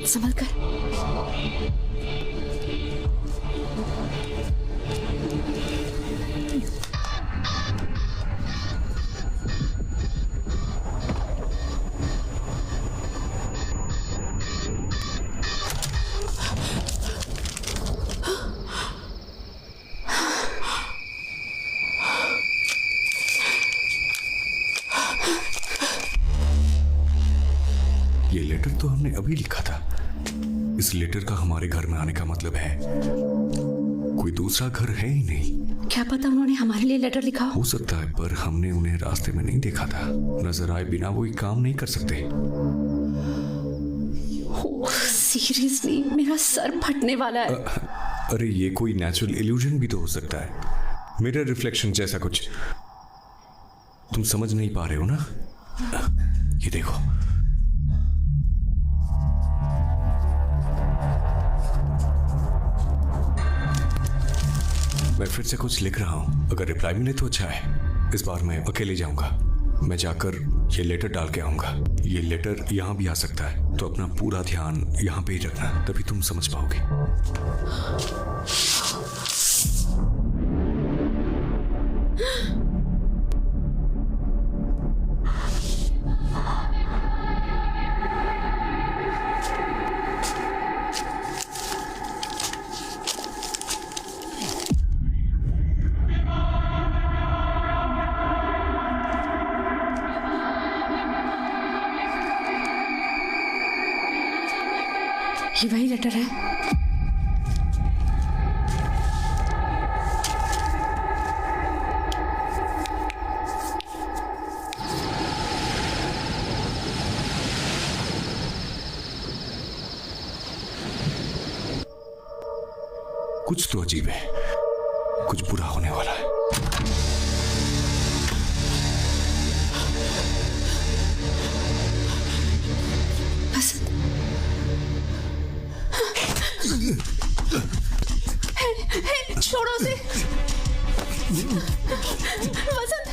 संभल कर। ये लेटर तो हमने अभी लिखा था। इस लेटर का हमारे घर में आने का मतलब है कोई दूसरा घर है ही नहीं। क्या पता उन्होंने हमारे लिए लेटर लिखा हो सकता है, पर हमने उन्हें रास्ते में नहीं देखा था। नजर आए बिना वो काम नहीं कर सकते। सीरियसली मेरा सर फटने वाला है। अरे ये कोई नेचुरल इल्यूजन भी तो हो सकता है, मिरर रिफ्लेक्शन जैसा कुछ। तुम समझ नहीं पा रहे हो ना? ये देखो, मैं फिर से कुछ लिख रहा हूं। अगर रिप्लाई मिले तो अच्छा है। इस बार मैं अकेले जाऊंगा। मैं जाकर ये लेटर डाल के आऊंगा। ये लेटर यहां भी आ सकता है, तो अपना पूरा ध्यान यहां पे ही रखना, तभी तुम समझ पाओगे। ये वही लेटर है। कुछ तो अजीब है, कुछ बुरा होने वाला है। छोड़ो उसे। वसंत, वसंत।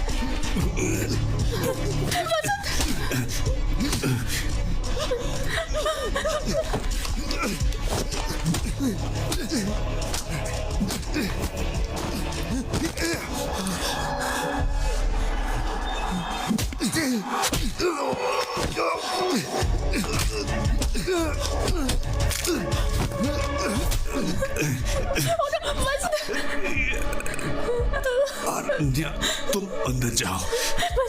अरण्या, तुम अंदर जाओ।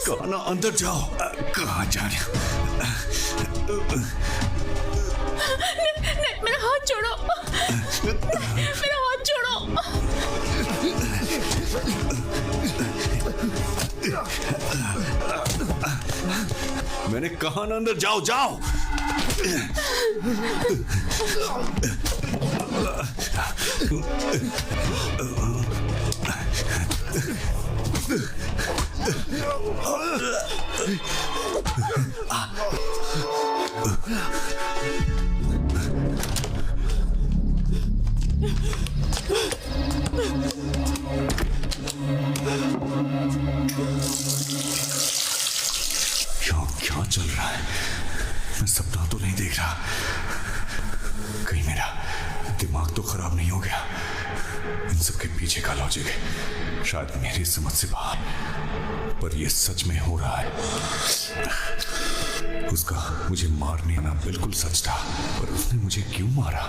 कहा ना अंदर जाओ। कहाँ जा रहे हो? मेरा हाथ छोड़ो। मेरा हाथ छोड़ो। मैंने कहा ना अंदर जाओ, जाओ। क्या चल रहा है? मैं सपना तो नहीं देख रहा। कहीं मेरा दिमाग तो खराब नहीं हो गया? इन सब के पीछे का लॉजिक है शायद मेरी समझ से बाहर, पर यह सच में हो रहा है। उसका मुझे मारने आना बिल्कुल सच था, पर उसने मुझे क्यों मारा?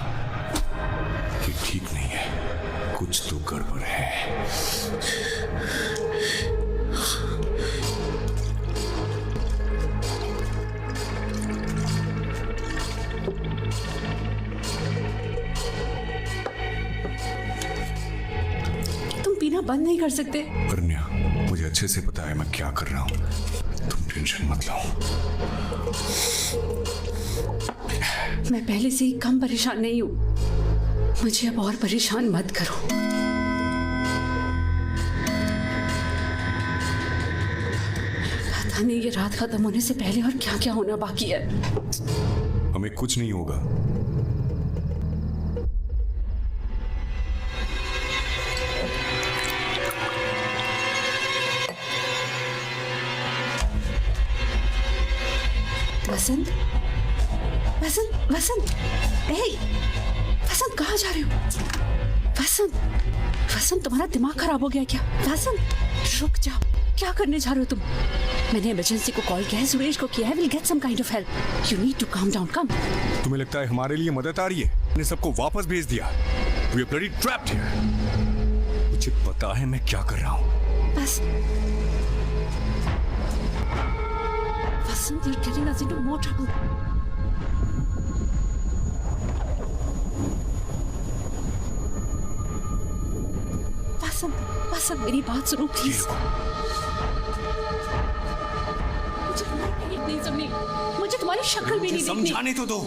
ये ठीक नहीं है, कुछ तो गड़बड़ है। बंद नहीं कर सकते? अरण्या, मुझे अच्छे से पता है मैं क्या कर रहा हूँ। तुम टेंशन मत लो। मैं पहले से ही कम परेशान नहीं हूँ, मुझे अब और परेशान मत करो। पता नहीं ये रात खत्म होने से पहले और क्या क्या होना बाकी है। हमें कुछ नहीं होगा। वसंत, वसंत, वसंत, वसंत कहाँ जा रहे हो? वसंत, वसंत तुम्हारा दिमाग खराब हो गया क्या? वसंत रुक जाओ, क्या करने जा रहे हो तुम? मैंने इमरजेंसी को कॉल किया है, सुरेश को किया है, will get some kind of help. You need to calm down, calm. तुम्हें लगता है हमारे लिए मदद आ रही है? मैंने सबको वापस भेज दिया। We are bloody trapped here। मुझे पता है मैं क्या कर रहा हूँ। बस Vasant, you're getting us into more trouble. वसंत, मेरी बात सुनो प्लीज। मुझे तुम्हारी बात नहीं सुननी, मुझे तुम्हारी शक्ल भी नहीं देखनी। समझाने तो दो।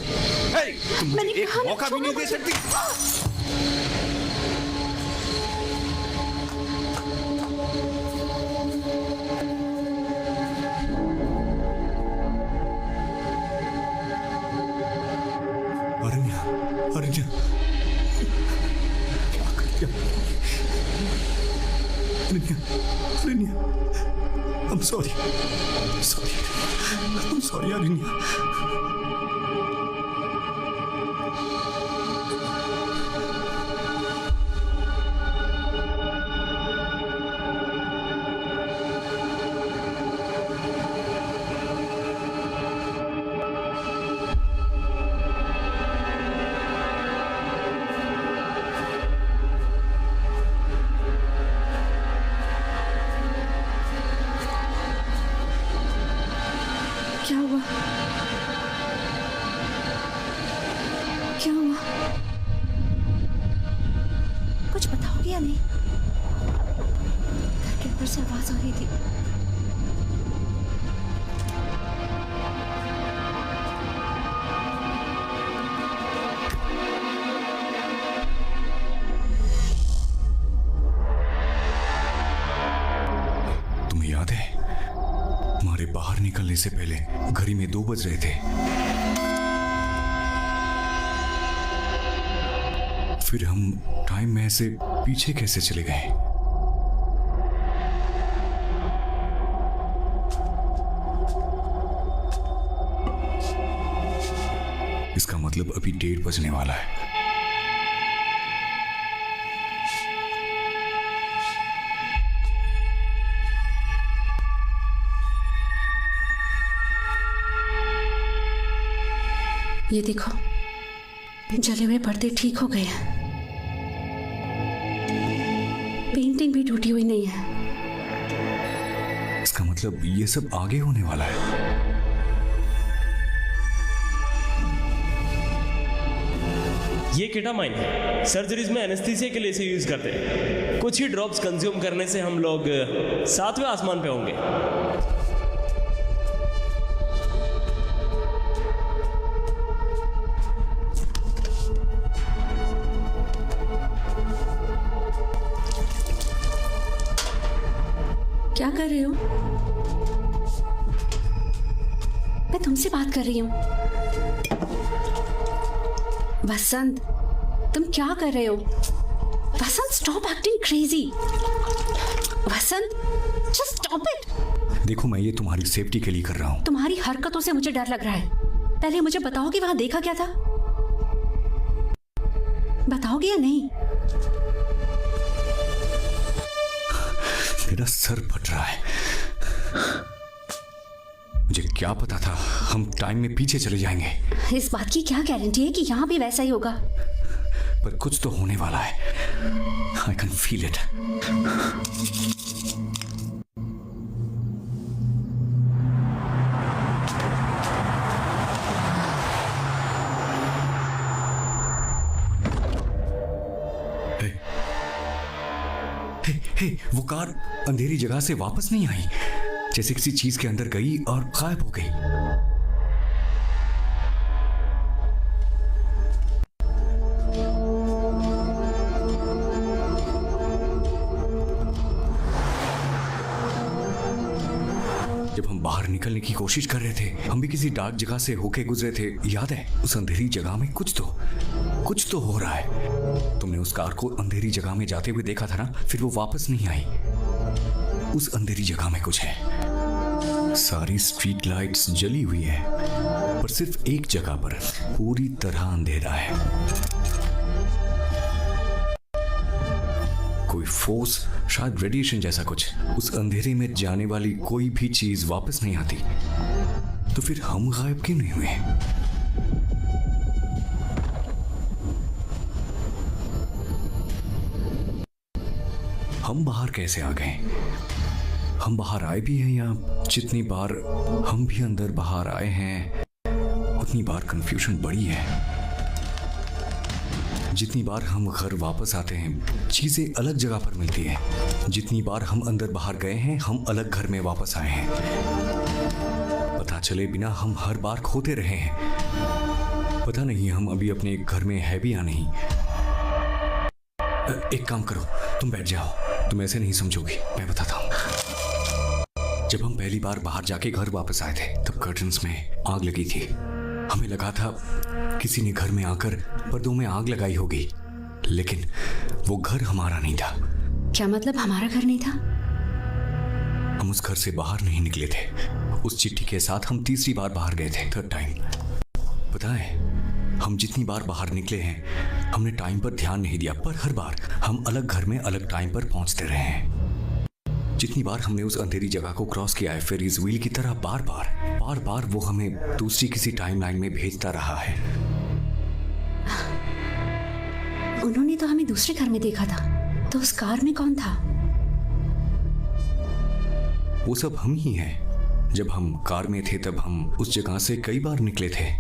तुम एक मौका भी नहीं दे सकती। अरण्या, क्या कर दिया? अरण्या, I'm sorry, अरण्या। क्या हुआ? क्या हुआ? कुछ बताओगे या नहीं? घर के अंदर से आवाज आ रही थी। से पहले घड़ी में 2 बज रहे थे। फिर हम टाइम में ऐसे पीछे कैसे चले गए? इसका मतलब अभी 1:30 बजने वाला है। ये देखो, जले हुए पर्दे ठीक हो गए हैं। पेंटिंग भी टूटी हुई नहीं है। इसका मतलब ये सब आगे होने वाला है। ये केटामाइन है। सर्जरीज में एनेस्थीसिया के लिए इसे यूज करते हैं। कुछ ही ड्रॉप्स कंज्यूम करने से हम लोग 7वें आसमान पे होंगे। क्या कर रहे हो? मैं तुमसे बात कर रही हूँ। वसंत, तुम क्या कर रहे हो? Vasant, stop acting crazy. Vasant, just stop it. देखो, मैं ये तुम्हारी सेफ्टी के लिए कर रहा हूँ। तुम्हारी हरकतों से मुझे डर लग रहा है। पहले मुझे बताओ कि वहां देखा क्या था? बताओगे या नहीं? मेरा सर फट रहा है। मुझे क्या पता था हम टाइम में पीछे चले जाएंगे। इस बात की क्या गारंटी है कि यहाँ भी वैसा ही होगा? पर कुछ तो होने वाला है। I can feel it. वो कार अंधेरी जगह से वापस नहीं आई, जैसे किसी चीज के अंदर गई और गायब हो गई। जब हम बाहर निकलने की कोशिश कर रहे थे, हम भी किसी डार्क जगह से होके गुजरे थे, याद है? उस अंधेरी जगह में कुछ तो हो रहा है। तुमने उस कार को अंधेरी जगह में जाते हुए देखा था ना? फिर वो वापस नहीं आई। उस अंधेरी जगह में कुछ है। सारी स्ट्रीट लाइट्स जली हुई है, पर सिर्फ एक जगह पर पूरी तरह अंधेरा है। कोई फोर्स, शायद रेडिएशन जैसा कुछ। उस अंधेरे में जाने वाली कोई भी चीज वापस नहीं आती। तो फिर हम गायब क्यों नहीं हुए? हम बाहर कैसे आ गए? हम बाहर आए भी हैं या जितनी बार हम भी अंदर बाहर आए हैं उतनी बार कंफ्यूजन बढ़ी है। जितनी बार हम घर वापस आते हैं चीजें अलग जगह पर मिलती हैं। जितनी बार हम अंदर बाहर गए हैं हम अलग घर में वापस आए हैं। पता चले बिना हम हर बार खोते रहे हैं। पता नहीं हम अभी अपने घर में है भी या नहीं। एक काम करो, तुम बैठ जाओ। तुम ऐसे नहीं समझोगी, मैं बताता हूँ। जब हम पहली बार बाहर जाके घर वापस आए थे तब कर्टन्स में आग लगी थी। हमें लगा था किसी ने घर में आकर पर्दों में आग लगाई होगी, लेकिन वो घर हमारा नहीं था। क्या मतलब हमारा घर नहीं था? हम उस घर से बाहर नहीं निकले थे। उस चिट्ठी के साथ हम तीसरी बार बाहर गए थे, 3rd टाइम। पता है, हम जितनी बार बाहर निकले हैं हमने टाइम पर ध्यान नहीं दिया, पर हर बार हम अलग घर में अलग टाइम पर पहुंचते रहे हैं। जितनी बार हमने उस अंधेरी जगह को क्रॉस किया है, फेरीज व्हील की तरह बार बार वो हमें दूसरी किसी टाइमलाइन में भेजता रहा है। उन्होंने तो हमें दूसरे घर में देखा था, तो उस कार में कौन था? वो सब हम ही हैं। जब हम कार में थे तब हम उस जगह से कई बार निकले थे।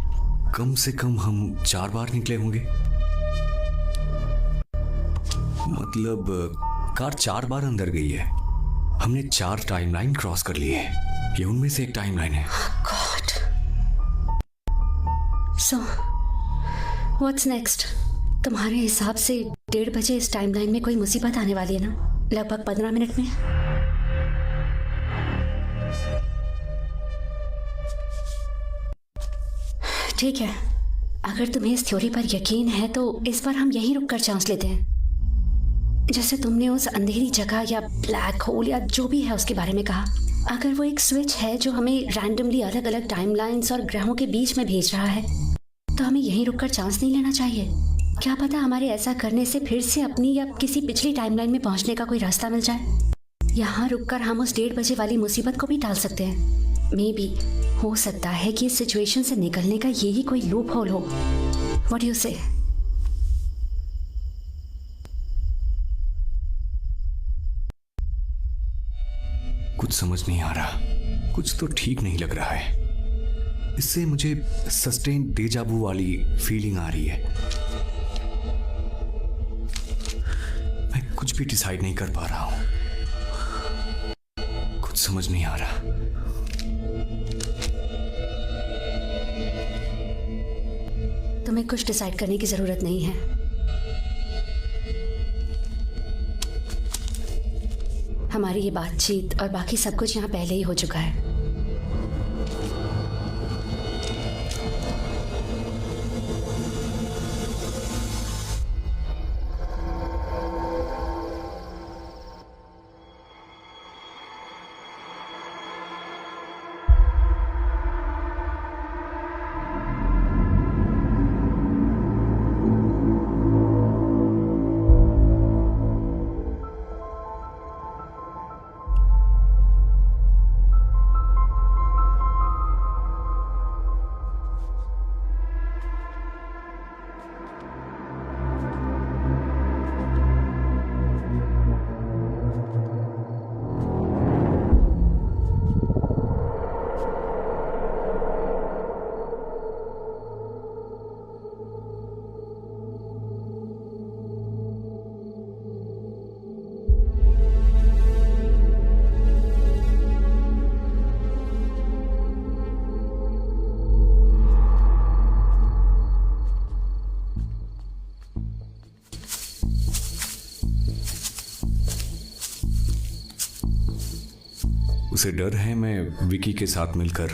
कम से कम हम 4 बार निकले होंगे। मतलब कार 4 बार अंदर गई है। हमने 4 टाइमलाइन क्रॉस कर ली है। ये उनमें से एक टाइमलाइन है। गॉड। So what's next? तुम्हारे हिसाब से 1:30 बजे इस टाइमलाइन में कोई मुसीबत आने वाली है ना? लगभग 15 मिनट में। ठीक है, अगर तुम्हें इस थ्योरी पर यकीन है तो इस बार हम यहीं रुककर चांस लेते हैं। जैसे तुमने उस अंधेरी जगह या ब्लैक होल या जो भी है उसके बारे में कहा, अगर वो एक स्विच है जो हमें रैंडमली अलग अलग टाइमलाइंस और ग्रहों के बीच में भेज रहा है, तो हमें यहीं रुककर चांस नहीं लेना चाहिए। क्या पता हमारे ऐसा करने से फिर से अपनी या किसी पिछली टाइमलाइन में पहुंचने का कोई रास्ता मिल जाए। यहाँ रुककर हम उस 1:30 बजे वाली मुसीबत को भी टाल सकते हैं। मे बी हो सकता है कि इस सिचुएशन से निकलने का यही कोई लूप होल हो। व्हाट डू यू से? कुछ समझ नहीं आ रहा, कुछ तो ठीक नहीं लग रहा है। इससे मुझे सस्टेन डेजावू वाली फीलिंग आ रही है। मैं कुछ भी डिसाइड नहीं कर पा रहा हूं, कुछ समझ नहीं आ रहा। तुम्हें कुछ डिसाइड करने की जरूरत नहीं है। हमारी ये बातचीत और बाकी सब कुछ यहाँ पहले ही हो चुका है। उसे डर है मैं विकी के साथ मिलकर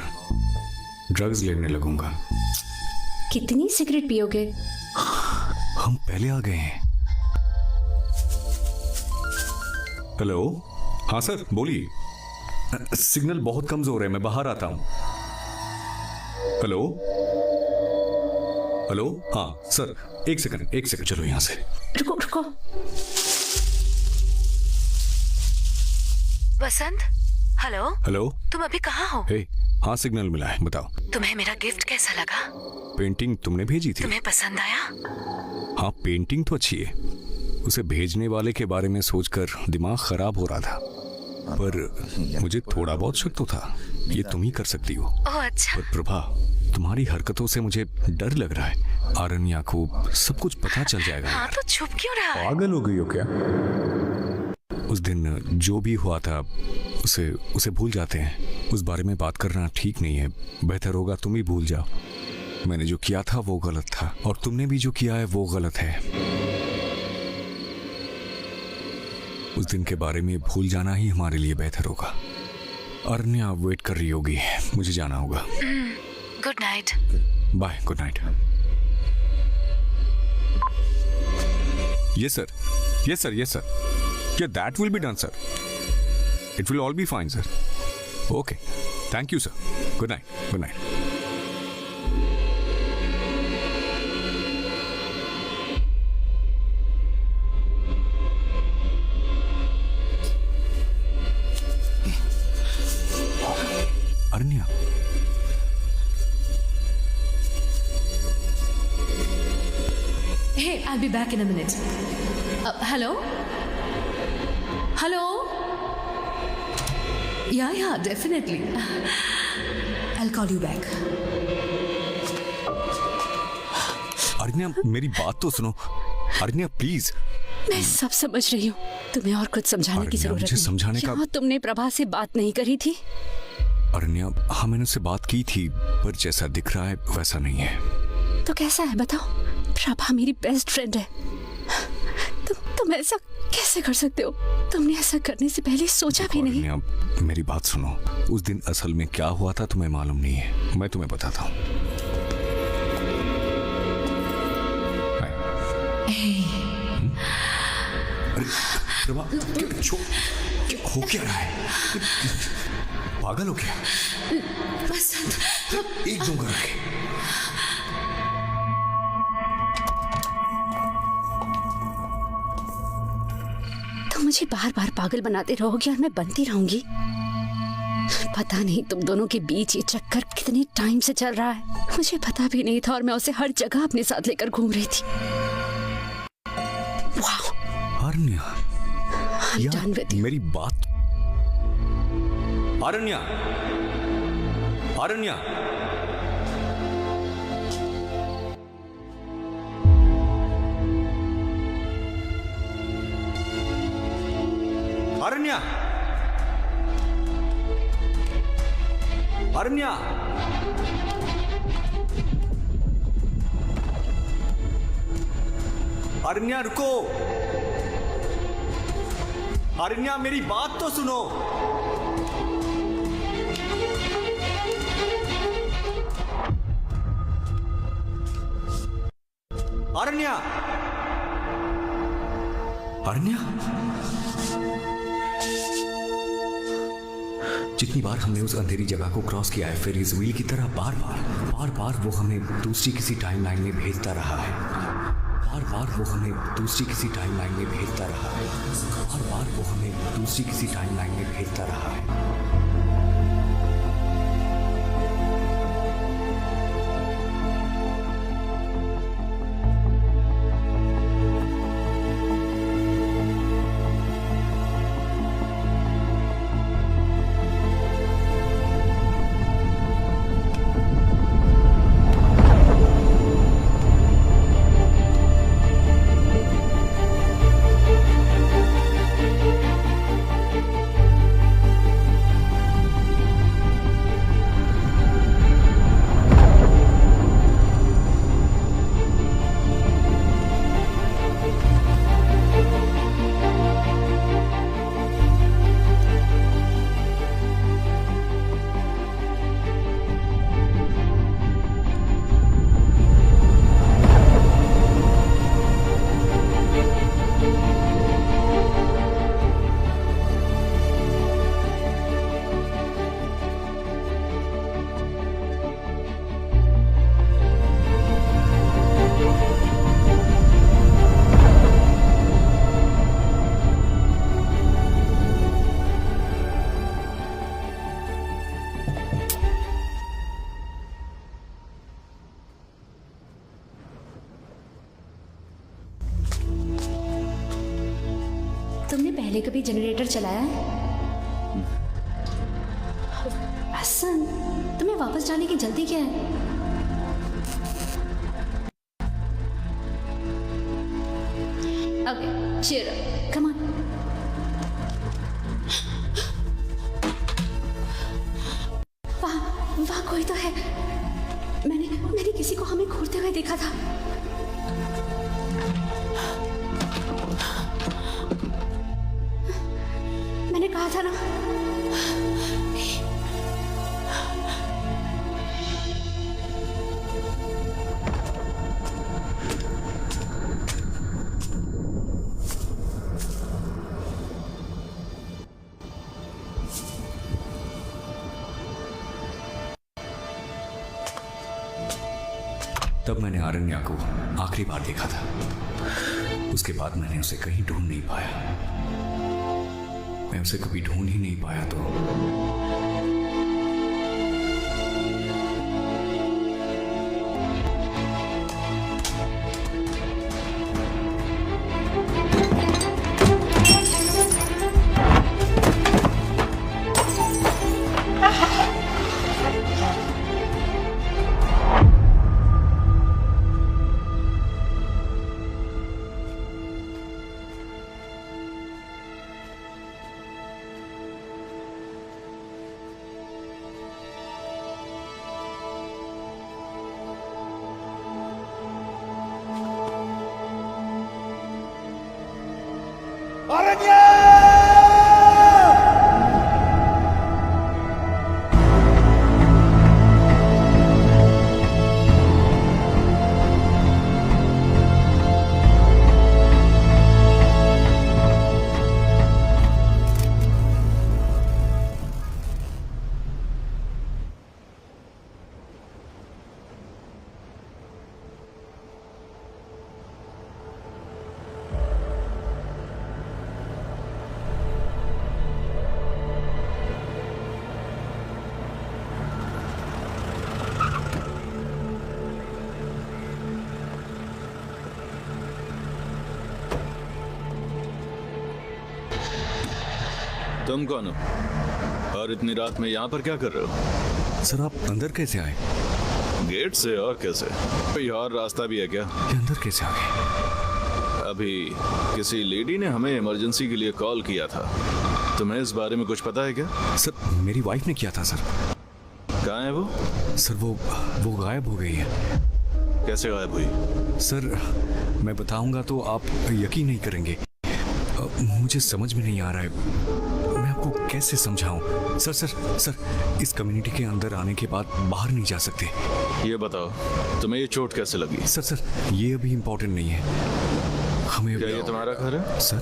ड्रग्स लेने लगूंगा। कितनी सिगरेट पियोगे? हम पहले आ गए हैं। हेलो, हाँ सर बोलिए। सिग्नल बहुत कमजोर है, मैं बाहर आता हूं। हेलो हेलो, हाँ सर, एक सेकंड, चलो यहां से। रुको। वसंत, हेलो। तुम अभी कहाँ हो? हाँ सिग्नल मिला है, बताओ। तुम्हें मेरा गिफ्ट कैसा लगा? पेंटिंग तुमने भेजी थी। तुम्हें पसंद आया? हाँ पेंटिंग तो अच्छी है। उसे भेजने वाले के बारे में सोचकर दिमाग खराब हो रहा था, पर मुझे थोड़ा बहुत शक तो था ये तुम ही कर सकती हो। ओह अच्छा। पर प्रभा, तुम्हारी हरकतों से मुझे डर लग रहा है। आरण्या को सब कुछ पता चल जाएगा। हाँ तो छुप क्यों रहा है? पागल हो गई हो क्या? उस दिन जो भी हुआ था उसे भूल जाते हैं। उस बारे में बात करना ठीक नहीं है। बेहतर होगा तुम ही भूल जाओ। मैंने जो किया था वो गलत था, और तुमने भी जो किया है वो गलत है। उस दिन के बारे में भूल जाना ही हमारे लिए बेहतर होगा। अरण्या वेट कर रही होगी, मुझे जाना होगा। Good night. Bye, good night. Yes sir. Yeah, that will be done, sir. It will all be fine, sir. Okay. Thank you, sir. Good night. Good night. Aranya. Hey, I'll be back in a minute. Hello? Hello? Yeah, definitely. I'll call you back. अरण्या, मेरी बात तो सुनो। अरण्या please. मैं सब समझ रही हूँ, तुम्हें और कुछ समझाने की जरूरत नहीं। समझाने का तुमने प्रभा से बात नहीं करी थी? अरण्या, हाँ मैंने उससे बात की थी, पर जैसा दिख रहा है वैसा नहीं है। तो कैसा है बताओ? प्रभा मेरी बेस्ट फ्रेंड है। तुम ऐसा कैसे कर सकते हो? तुमने ऐसा करने से पहले सोचा भी नहीं। मेरी बात सुनो, उस दिन असल में क्या हुआ था तुम्हें मालूम नहीं है। मैं तुम्हें बताता हूँ। अरे प्रभा, क्या हो क्या रहा है? पागल हो क्या? एक जगह रखे। तुम मुझे बार बार पागल बनाते रहोगे और मैं बनती रहूंगी। पता नहीं तुम दोनों के बीच ये चक्कर कितने टाइम से चल रहा है, मुझे पता भी नहीं था और मैं उसे हर जगह अपने साथ लेकर घूम रही थी। वाह अरण्या, यार मेरी बात। अरण्या, अरण्या, अरण्या, अरण्या, अरण्या रुको। अरण्या मेरी बात तो सुनो। अरण्या, अरण्या, जितनी बार हमने उस अंधेरी जगह को क्रॉस किया है, फिर इस व्हील की तरह बार बार वो हमें दूसरी किसी टाइमलाइन में भेजता रहा है। बार बार वो हमें दूसरी किसी टाइमलाइन में भेजता रहा है। बार बार वो हमें दूसरी किसी टाइमलाइन में भेजता रहा है। तुमने पहले कभी जनरेटर चलाया है? हसन, तुम्हें वापस जाने की जल्दी क्या है? Okay, cheer up, come on. वहाँ कोई तो है। मैंने किसी को हमें घूरते हुए देखा था। मैंने कहा था ना। तब मैंने अरण्या को आखिरी बार देखा था। उसके बाद मैंने उसे कहीं ढूंढ नहीं पाया। मैं उसे कभी ढूंढ ही नहीं पाया तो तुम कौन हो और इतनी रात में यहाँ पर क्या कर रहे हो? सर आप अंदर कैसे आए? गेट से, और कैसे? कोई और रास्ता भी है क्या? ये अंदर कैसे आ गए? अभी किसी लेडी ने हमें इमरजेंसी के लिए कॉल किया था। तुम्हें इस बारे में कुछ पता है क्या? सर मेरी वाइफ ने किया था सर। कहाँ है वो? सर वो गायब हो गई है। कैसे गायब हुई? सर मैं बताऊंगा तो आप यकीन नहीं करेंगे। मुझे समझ में नहीं आ रहा है, मैं आपको कैसे समझाऊं। सर इस कम्युनिटी के अंदर आने के बाद बाहर नहीं जा सकते। ये बताओ तुम्हें ये चोट कैसे लगी? सर ये अभी इम्पोर्टेंट नहीं है हमें। क्या ये तुम्हारा घर है? सर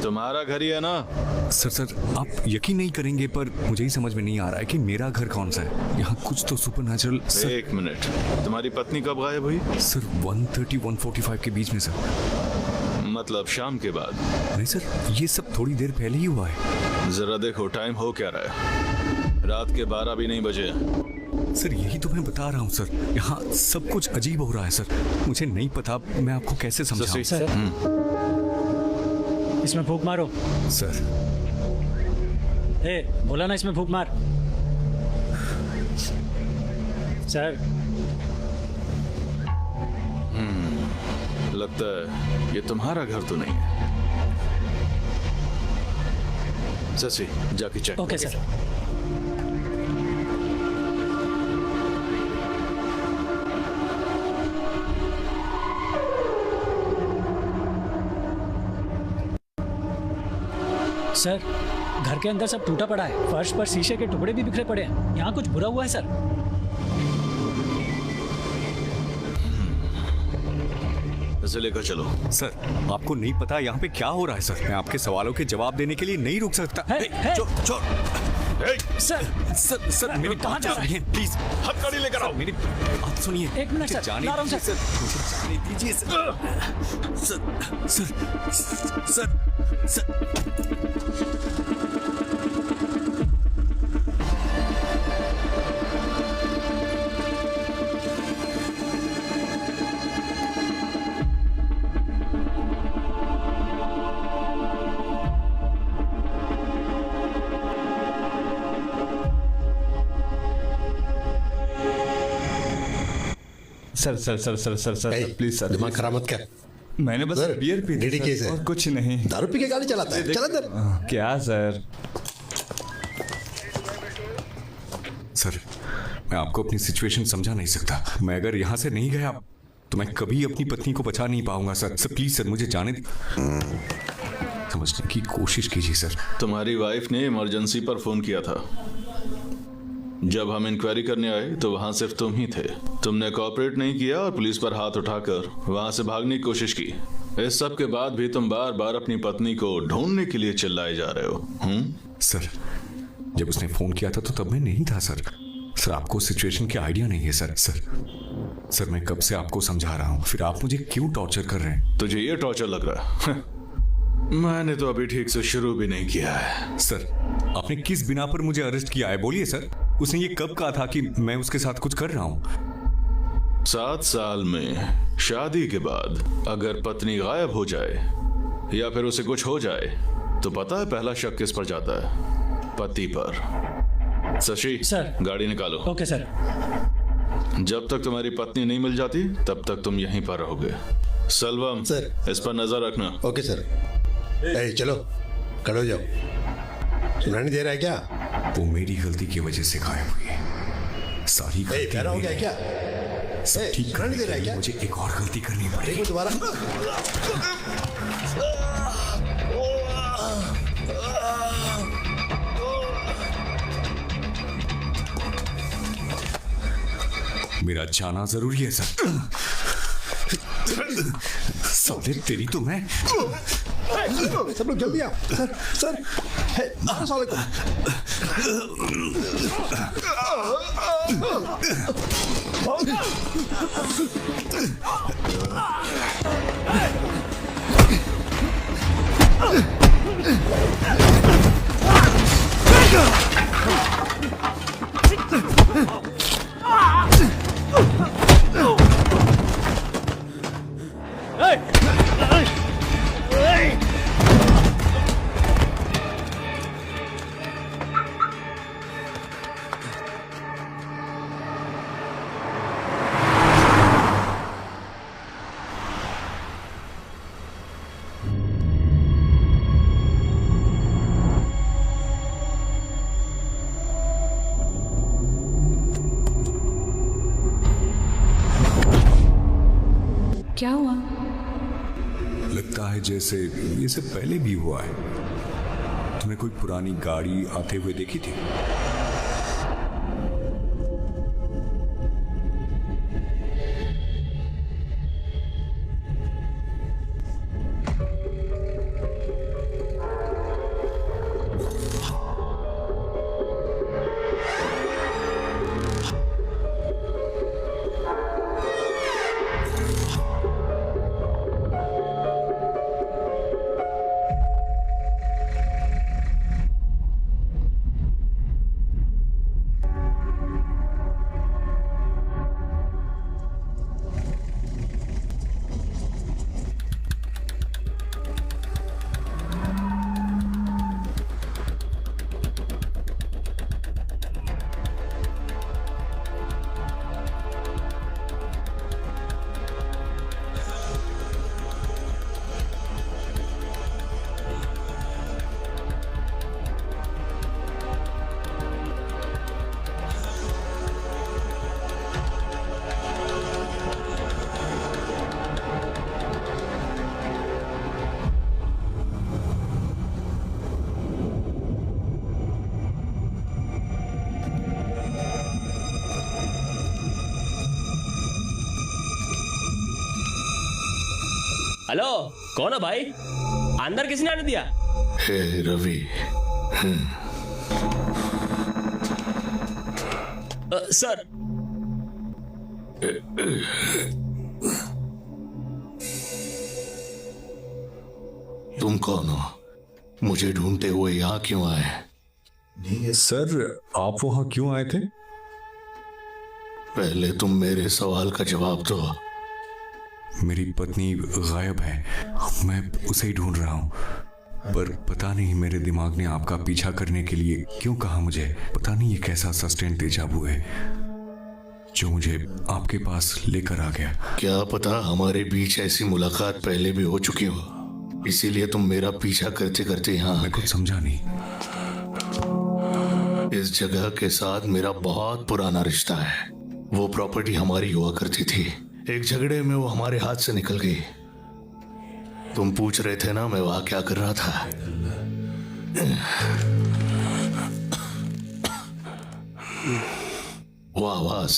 तुम्हारा घर ही है ना? सर आप यकीन नहीं करेंगे पर मुझे ही समझ में नहीं आ रहा है कि मेरा घर कौन सा है। यहाँ कुछ तो सुपरनैचुरल। एक मिनट, तुम्हारी पत्नी कब गायब हुई? सर 1:30-1:45 के बीच में सर। मतलब शाम के बाद? नहीं सर ये सब थोड़ी देर पहले ही हुआ है। जरा देखो टाइम हो क्या रहा है, रात के 12 भी नहीं बजे। सर यही तो मैं बता रहा हूँ सर, यहाँ सब कुछ अजीब हो रहा है सर। मुझे नहीं पता मैं आपको कैसे समझाऊं। सर इसमें फूंक मारो। सर बोला ना इसमें फूंक मार। सर लगता है ये तुम्हारा घर तो नहीं है। शशि जाके चेक। Okay sir. सर घर के अंदर सब टूटा पड़ा है, फर्श पर शीशे के टुकड़े भी बिखरे पड़े हैं। यहाँ कुछ बुरा हुआ है सर? इसे लेकर चलो। सर आपको नहीं पता यहाँ पे क्या हो रहा है सर। मैं आपके सवालों के जवाब देने के लिए नहीं रुक सकता। सर मेरी कहाँ जा रहे हैं? प्लीज हथकड़ी लेकर आओ। मेरी बात सुनिए। एक मिनट सर, जाने ला रहा हूं दीजिए सर। मुझे जाने दीजिए सर। सर प्लीज सर दिमाग खराब मत कर। मैंने बस बियर पी थी सर, और कुछ नहीं। दारू पी के गाड़ी चलाता है? चला अंदर। क्या सर? सर मैं आपको अपनी सिचुएशन समझा नहीं सकता। मैं अगर यहाँ से नहीं गया तो मैं कभी अपनी पत्नी को बचा नहीं पाऊंगा सर। प्लीज सर मुझे जाने समझने की कोशिश कीजिए सर। तुम्हारी वाइफ ने इमरजेंसी पर फोन किया था। जब हम इंक्वायरी करने आए तो वहां सिर्फ तुम ही थे। तुमने कोऑपरेट नहीं किया और पुलिस पर हाथ उठाकर वहां से भागने की कोशिश की। इस सब के बाद भी तुम बार बार अपनी पत्नी को ढूंढने के लिए चिल्लाए जा रहे हो। सर जब उसने फोन किया था तो तब मैं नहीं था सर। सर आपको सिचुएशन की आइडिया नहीं है सर। सर मैं कब से आपको समझा रहा हूँ, फिर आप मुझे क्यों टॉर्चर कर रहे हैं? तुझे ये टॉर्चर लग रहा है? मैंने तो अभी ठीक से शुरू भी नहीं किया है। सर आपने किस बिना पर मुझे अरेस्ट किया है बोलिए सर। उसने ये कब कहा था कि मैं उसके साथ कुछ कर रहा हूँ? 7 साल में शादी के बाद अगर पत्नी गायब हो जाए या फिर उसे कुछ हो जाए तो पता है पहला शक किस पर जाता है? पति पर। शशि सर गाड़ी निकालो। Okay sir. जब तक तुम्हारी पत्नी नहीं मिल जाती तब तक तुम यहीं पर रहोगे। सलवम सर इस पर नजर रखना। Okay sir. चलो खड़े हो जाओ। सुना नहीं दे रहा है क्या? वो मेरी गलती की वजह से गायब हुई है। सारी गलती हो गया क्या? सब ठीक करने के लिए मुझे एक और गलती करनी पड़ेगी। दोबारा मेरा जाना जरूरी है सर। साले तेरी तो मैं। सब लोग जल्दी आओ। सर मारो साले को। क्या हुआ? लगता है जैसे ये सब पहले भी हुआ है। तुमने कोई पुरानी गाड़ी आते हुए देखी थी? हेलो, कौन है भाई? अंदर किसने आने दिया? हे रवि। सर। तुम कौन हो? मुझे ढूंढते हुए यहाँ क्यों आए? सर, आप वहां क्यों आए थे? पहले तुम मेरे सवाल का जवाब दो। मेरी पत्नी गायब है, मैं उसे ही ढूंढ रहा हूँ, पर पता नहीं मेरे दिमाग ने आपका पीछा करने के लिए क्यों कहा मुझे। पता नहीं ये कैसा सस्टेन डेजावू है जो मुझे आपके पास लेकर आ गया। क्या पता हमारे बीच ऐसी मुलाकात पहले भी हो चुकी हो, इसीलिए तुम मेरा पीछा करते करते यहाँ। मैं कुछ समझा नहीं। इस जगह के साथ मेरा बहुत पुराना रिश्ता है। वो प्रॉपर्टी हमारी हुआ करती थी, एक झगड़े में वो हमारे हाथ से निकल गई। तुम पूछ रहे थे ना मैं वहां क्या कर रहा था? वो आवाज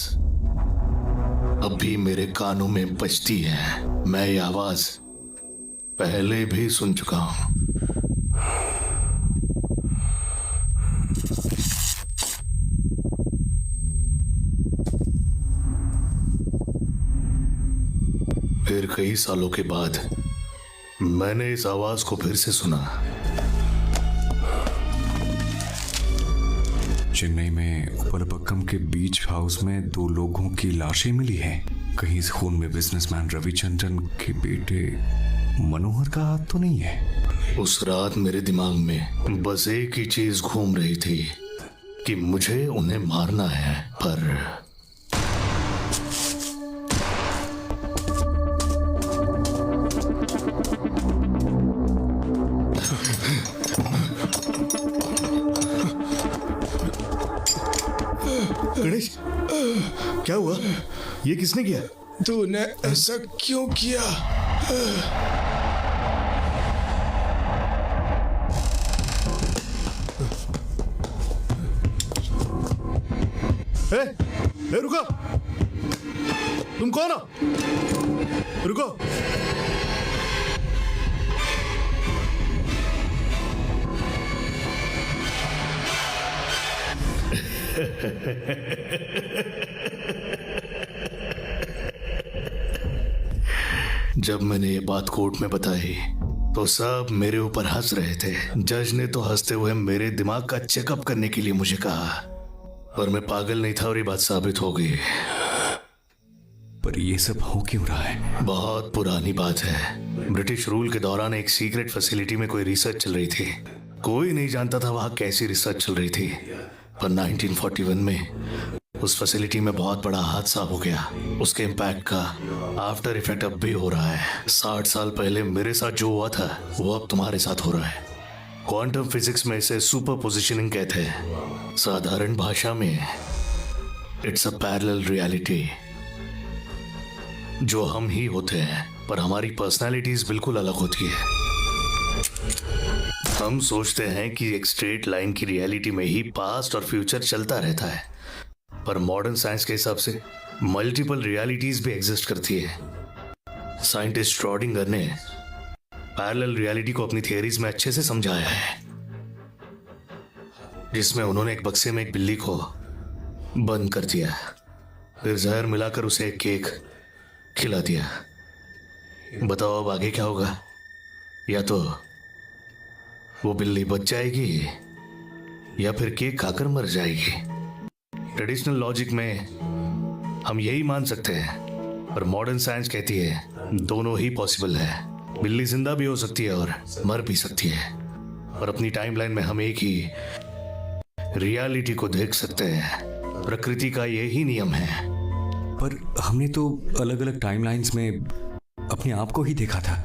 अब भी मेरे कानों में बजती है। मैं ये आवाज पहले भी सुन चुका हूं। फिर कई सालों के बाद मैंने इस आवाज को फिर से सुना। चेन्नई में उपलपक्कम के बीच हाउस में 2 लोगों की लाशें मिली हैं। कहीं इस खून में बिजनेसमैन रविचंद्रन के बेटे मनोहर का हाथ तो नहीं है? उस रात मेरे दिमाग में बस एक ही चीज घूम रही थी कि मुझे उन्हें मारना है, पर गणेश, क्या हुआ? ये किसने किया? तूने ऐसा क्यों किया? ए, रुको! तुम कौन हो? रुको! जब मैंने ये बात कोर्ट में बताई तो सब मेरे ऊपर हंस रहे थे। जज ने तो हंसते हुए मेरे दिमाग का चेकअप करने के लिए मुझे कहा, और मैं पागल नहीं था और ये बात साबित हो गई। पर ये सब हो क्यों रहा है? बहुत पुरानी बात है। ब्रिटिश रूल के दौरान एक सीक्रेट फैसिलिटी में कोई रिसर्च चल रही थी। कोई नहीं जानता था वहां कैसी रिसर्च चल रही थी, पर 1941 में उस फैसिलिटी में बहुत बड़ा हादसा हो गया। उसके इम्पैक्ट का आफ्टर इफेक्ट अब भी हो रहा है। 60 साल पहले मेरे साथ जो हुआ था वो अब तुम्हारे साथ हो रहा है। क्वांटम फिजिक्स में इसे सुपर पोजिशनिंग कहते हैं। साधारण भाषा में इट्स अ पैरेलल रियलिटी। जो हम ही होते हैं पर हमारी पर्सनालिटीज बिल्कुल अलग होती है। हम सोचते हैं कि एक स्ट्रेट लाइन की रियलिटी में ही पास्ट और फ्यूचर चलता रहता है, पर मॉडर्न साइंस के हिसाब से मल्टीपल रियलिटीज भी एग्जिस्ट करती है। साइंटिस्ट श्रोडिंगर ने पैरेलल रियलिटी को अपनी थियरीज में अच्छे से समझाया है, जिसमें उन्होंने एक बक्से में एक बिल्ली को बंद कर दिया, फिर जहर मिलाकर उसे एक केक खिला दिया। बताओ अब आगे क्या होगा? या तो वो बिल्ली बच जाएगी या फिर केक खाकर मर जाएगी। ट्रेडिशनल लॉजिक में हम यही मान सकते हैं, पर मॉडर्न साइंस कहती है दोनों ही पॉसिबल है। बिल्ली जिंदा भी हो सकती है और मर भी सकती है, और अपनी टाइमलाइन में हम एक ही रियलिटी को देख सकते हैं। प्रकृति का यही नियम है। पर हमने तो अलग अलग टाइमलाइंस में अपने आप को ही देखा था।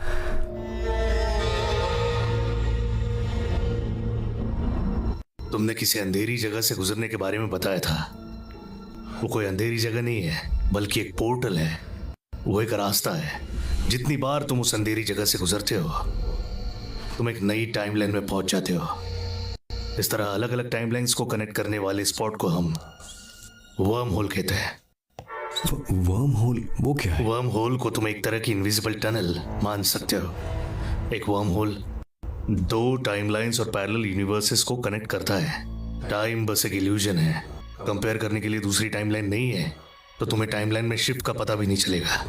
तुमने किसी अंधेरी जगह से गुजरने के बारे में बताया था। वो कोई अंधेरी जगह नहीं है, बल्कि एक पोर्टल है। वो एक रास्ता है। जितनी बार तुम उस अंधेरी जगह से गुजरते हो, तुम एक नई टाइमलाइन में पहुंच जाते हो। इस तरह अलग अलग टाइमलाइंस को कनेक्ट करने वाले स्पॉट को हम वर्म होल कहते हैं। वर्म होल वो क्या है? वर्म होल को तुम एक तरह की इनविजिबल टनल मान सकते हो। एक वर्म होल दो टाइमलाइंस और पैरेलल यूनिवर्सेस को कनेक्ट करता है। टाइम बस एक इल्यूजन है। कंपेयर करने के लिए दूसरी टाइमलाइन नहीं है, तो तुम्हें टाइमलाइन में शिफ्ट का पता भी नहीं चलेगा।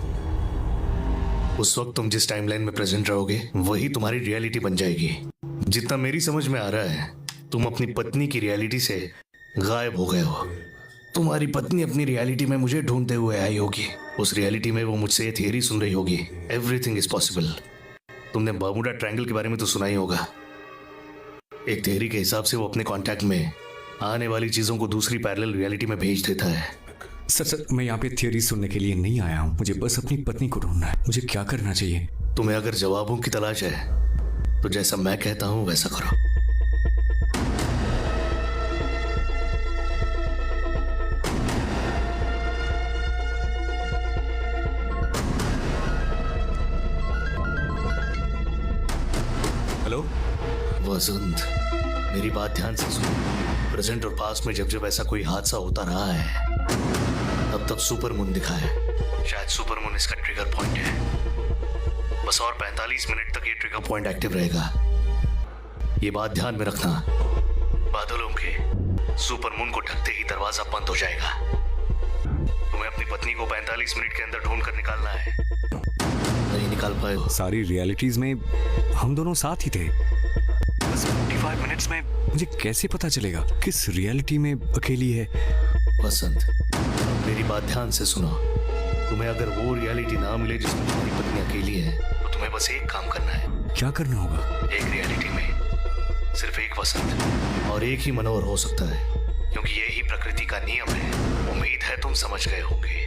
उस वक्त तुम जिस टाइमलाइन में प्रेजेंट रहोगे, वही तुम्हारी रियलिटी बन जाएगी। जितना मेरी समझ में आ रहा है, तुम अपनी पत्नी की रियलिटी से गायब हो गए हो। तुम्हारी पत्नी अपनी रियलिटी में मुझे ढूंढते हुए आई होगी। उस रियलिटी में वो मुझसे ये थियरी सुन रही होगी, एवरीथिंग इज पॉसिबल। तुमने बर्मुडा ट्रायंगल के बारे में तो सुना ही होगा। एक थियरी के हिसाब से वो अपने कांटेक्ट में आने वाली चीजों को दूसरी पैरेलल रियलिटी में भेज देता है। सर मैं यहाँ पे थियरी सुनने के लिए नहीं आया हूँ। मुझे बस अपनी पत्नी को ढूंढना है। मुझे क्या करना चाहिए? तुम्हें अगर जवाबों की तलाश है तो जैसा मैं कहता हूँ वैसा करो। हेलो वसंत, मेरी बात ध्यान से सुनो। प्रेजेंट और पास्ट में जब जब ऐसा कोई हादसा होता रहा है, तब तब सुपर मून दिखा है। शायद सुपर मून इसका ट्रिगर पॉइंट है। बस और 45 मिनट तक ये ट्रिगर पॉइंट एक्टिव रहेगा। ये बात ध्यान में रखना। बादलों के सुपर मून को ढकते ही दरवाजा बंद हो जाएगा। तुम्हें अपनी पत्नी को 45 मिनट के अंदर ढूंढ कर निकालना है। नहीं निकाल पाए हो? सारी रियलिटीज में हम दोनों साथ ही थे। बस 45 मिनट्स में मुझे कैसे पता चलेगा किस रियलिटी में अकेली है? वसंत, मेरी बात ध्यान से सुनो। तुम्हें अगर वो रियलिटी ना मिले जिसमें तुम्हारी पत्नी अकेली है, तो तुम्हें बस एक काम करना है। क्या करना होगा? एक रियलिटी में सिर्फ एक वसंत और एक ही मनोहर हो सकता है, क्योंकि यही प्रकृति का नियम है। उम्मीद है तुम समझ गए होंगे।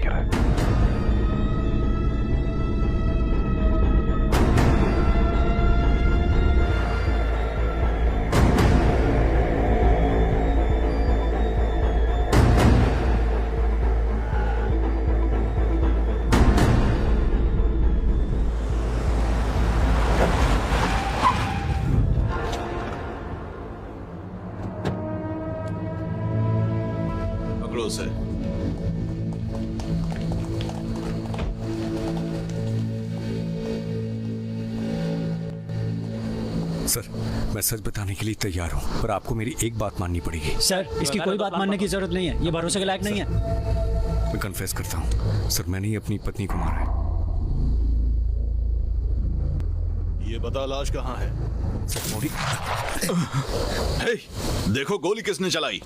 सर, मैं सच बताने के लिए तैयार हूँ, पर आपको मेरी एक बात माननी पड़ेगी। सर, इसकी कोई बात मानने की जरूरत नहीं है। ये भरोसे के लायक नहीं है। मैं कन्फेस करता हूँ सर, मैंने ही अपनी पत्नी को मारा है। ये बता लाश कहाँ है? सर मोदी। हे, देखो गोली किसने चलाई?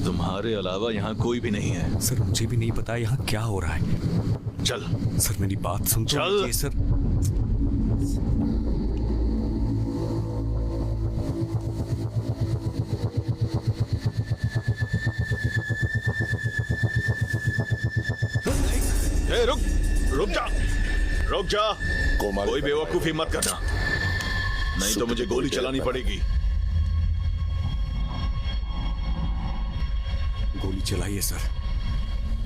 तुम्हारे अलावा यहाँ कोई भी नहीं है। सर मुझे भी नहीं पता यहाँ क्या हो रहा है। चल सर मेरी बात सुन। चल सर। ए, रुक जा। कोई बेवकूफी मत करना, नहीं तो मुझे गोली चलानी पड़ेगी। गोली चलाइए सर।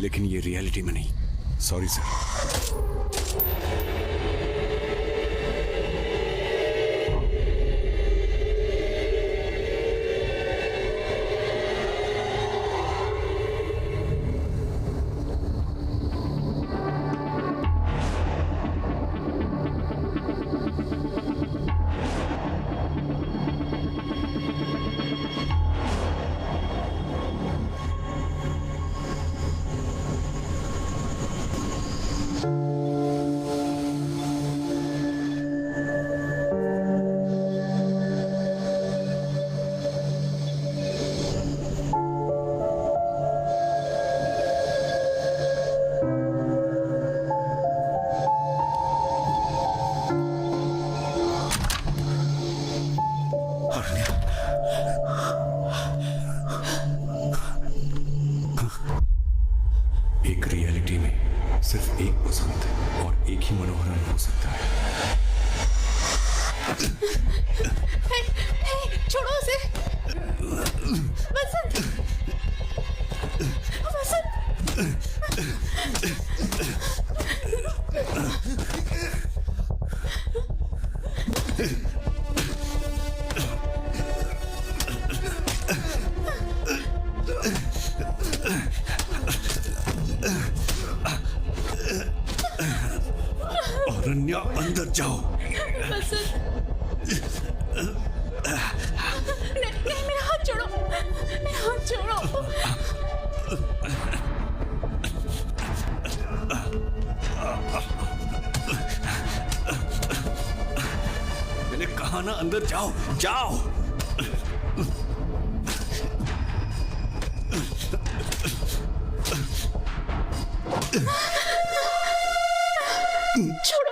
लेकिन ये रियलिटी में नहीं। Sorry sir. एक रियलिटी में सिर्फ एक पसंद और एक ही मनोहरन हो सकता है। छोड़ो उसे। बसंत, अरण्या, अंदर जाओ। नहीं, मेरा हाथ छोड़ो, मेरा हाथ छोड़ो। मैंने कहा ना अंदर जाओ, जाओ। छोड़ो।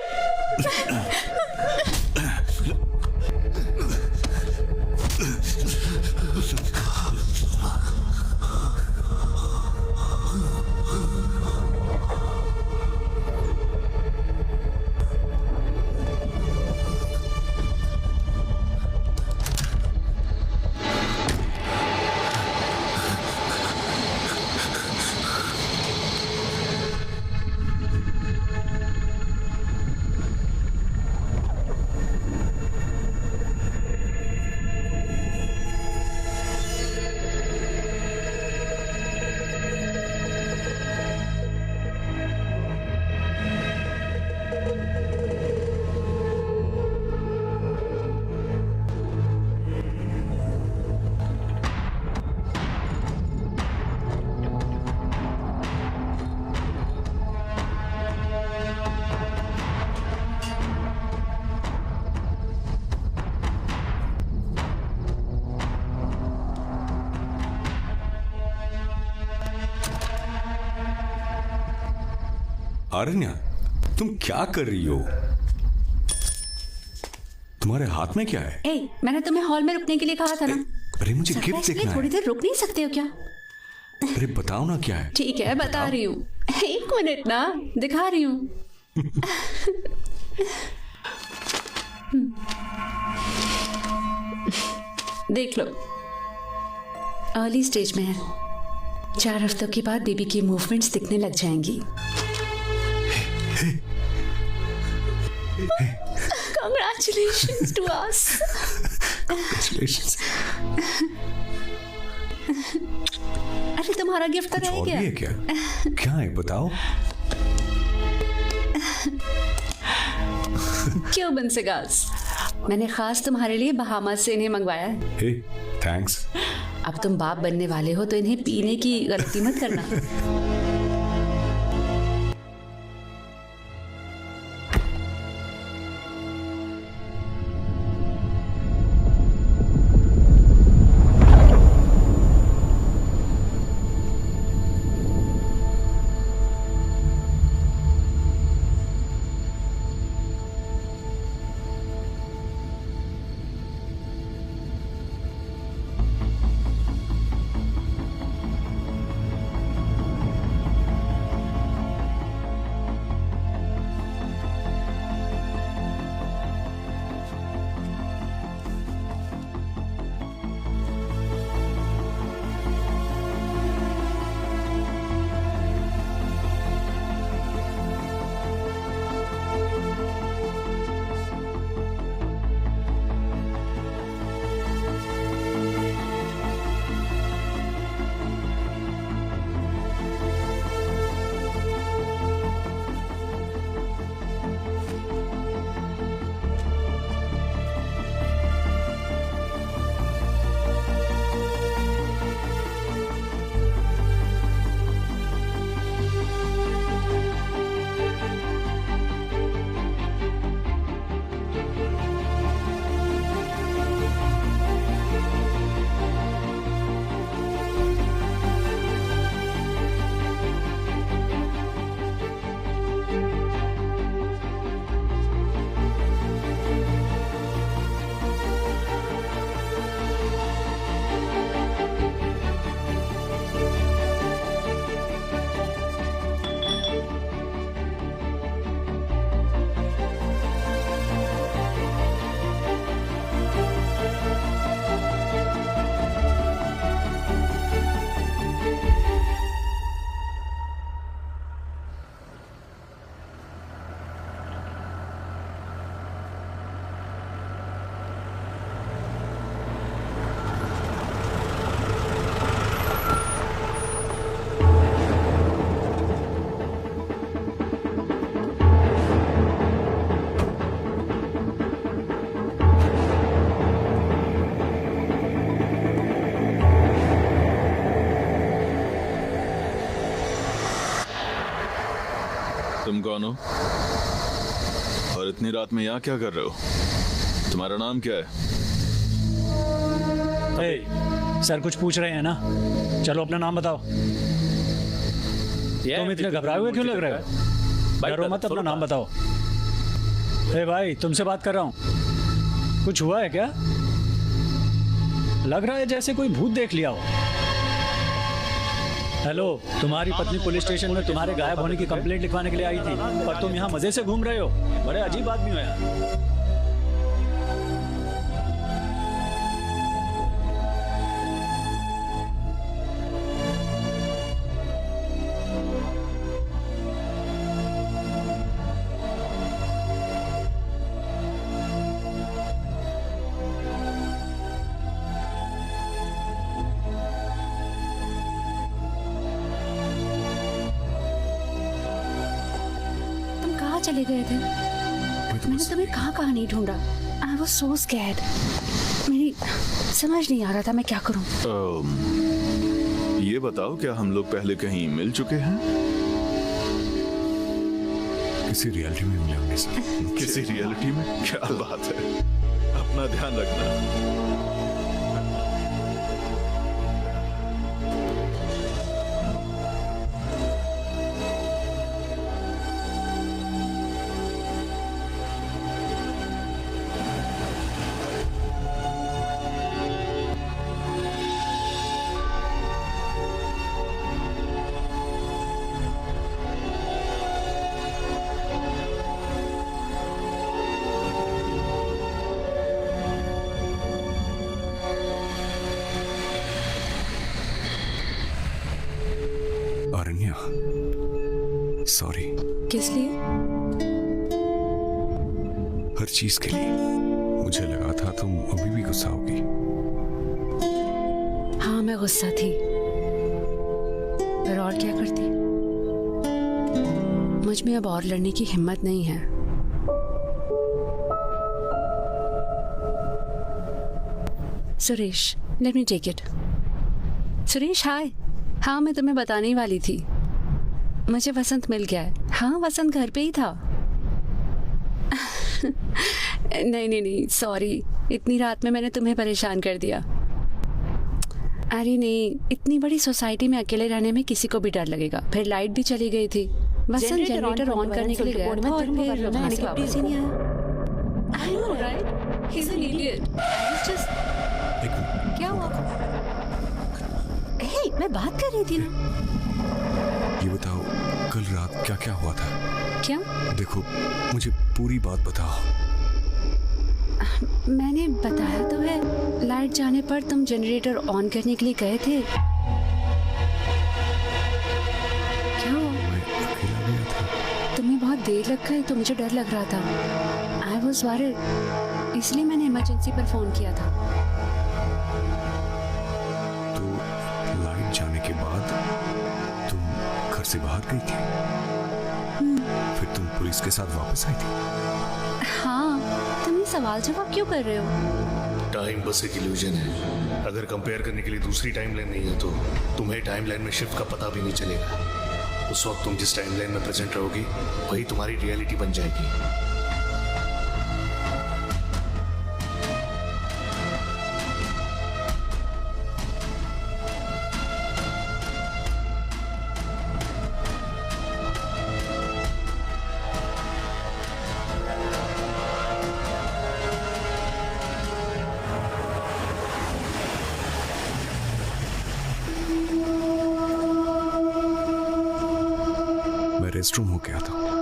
अरण्या, तुम क्या कर रही हो? तुम्हारे हाथ में क्या है? ए, मैंने तुम्हें हॉल में रुकने के लिए कहा था ना। अरे मुझे गिफ्ट देखना है। थोड़ी देर रुक नहीं सकते हो क्या? अरे बताओ ना क्या है। ठीक है, बता रही हूँ। 1 मिनट ना, दिखा रही हूँ। देख लो, अर्ली स्टेज में है। 4 हफ्तों के बाद बेबी की मूवमेंट्स दिखने लग जाएंगी। Congratulations to us. Congratulations. अरे तुम्हारा गिफ्ट तो रह गया। क्या? क्या है बताओ। क्यों बंसेगास, मैंने खास तुम्हारे लिए बहामा से इन्हें मंगवाया है। हे, थैंक्स। अब तुम बाप बनने वाले हो तो इन्हें पीने की गलती मत करना। तुम कौन हो और इतनी रात में यहाँ क्या कर रहे हो? तुम्हारा नाम क्या है? सर कुछ पूछ रहे हैं ना, चलो अपना नाम बताओ। तुम इतने घबराए हुए क्यों लग रहे हो? डरो मत, अपना नाम बताओ। भाई तुमसे बात कर रहा हूँ, कुछ हुआ है क्या? लग रहा है जैसे कोई भूत देख लिया हो। हेलो, तुम्हारी पत्नी पुलिस स्टेशन में तुम्हारे गायब होने की कंप्लेंट लिखवाने के लिए आई थी, पर तुम यहाँ मजे से घूम रहे हो। बड़े अजीब आदमी हो यार। चले गए थे? मैंने तुम्हें कहाँ नहीं ढूंढा। I was so scared. मेरी समझ नहीं आ रहा था मैं क्या करूं। ये बताओ, क्या हम लोग पहले कहीं मिल चुके हैं? किसी रियलिटी में मिले होंगे सर। किसी रियलिटी में? क्या बात है, अपना ध्यान रखना। अरण्या, सॉरी। किस लिए? हर चीज के लिए। मुझे लगा था तुम अभी भी गुस्सा होगी। हाँ मैं गुस्सा थी, पर और क्या करती। मुझ में अब और लड़ने की हिम्मत नहीं है। Suresh, let me take it. Suresh hi. हाँ मैं तुम्हें बताने ही वाली थी, मुझे वसंत मिल गया है। हाँ वसंत घर पे ही था। नहीं सॉरी, इतनी रात में मैंने तुम्हें परेशान कर दिया। अरे नहीं, इतनी बड़ी सोसाइटी में अकेले रहने में किसी को भी डर लगेगा। फिर लाइट भी चली गई थी। वसंत जनरेटर ऑन करने के लिए गया था और फिर मैंने वापस ही नहीं आया। I know, right? He's an idiot. He's just... क्या हुआ? हे, मैं बात कर रही थी ना। ये बताओ, कल रात क्या क्या हुआ था? क्या? देखो, मुझे पूरी बात बताओ। मैंने बताया तो है, लाइट जाने पर तुम जनरेटर ऑन करने के लिए गए थे। क्या हुआ? मैं अकेला गया था। तुम्हें बहुत देर लग गई तो मुझे डर लग रहा था। आई वॉज वरीड, इसलिए मैंने इमरजेंसी पर फोन किया था। तो लाइट जाने के बाद तुम घर से बाहर गई थी? फिर तुम पुलिस के साथ वापस आई थी? हाँ, तुम ये सवाल जवाब क्यों कर रहे हो? टाइम बस एक इल्यूजन है। अगर कंपेयर करने के लिए दूसरी टाइम लाइन नहीं है तो तुम्हें टाइम लाइन में शिफ्ट का पता भी नहीं चलेगा। उस वक्त तुम जिस टाइम लाइन में प्रेजेंट रहोगी वही तुम्हारी रियलिटी बन जाएगी। रेस्ट रूम हो गया था।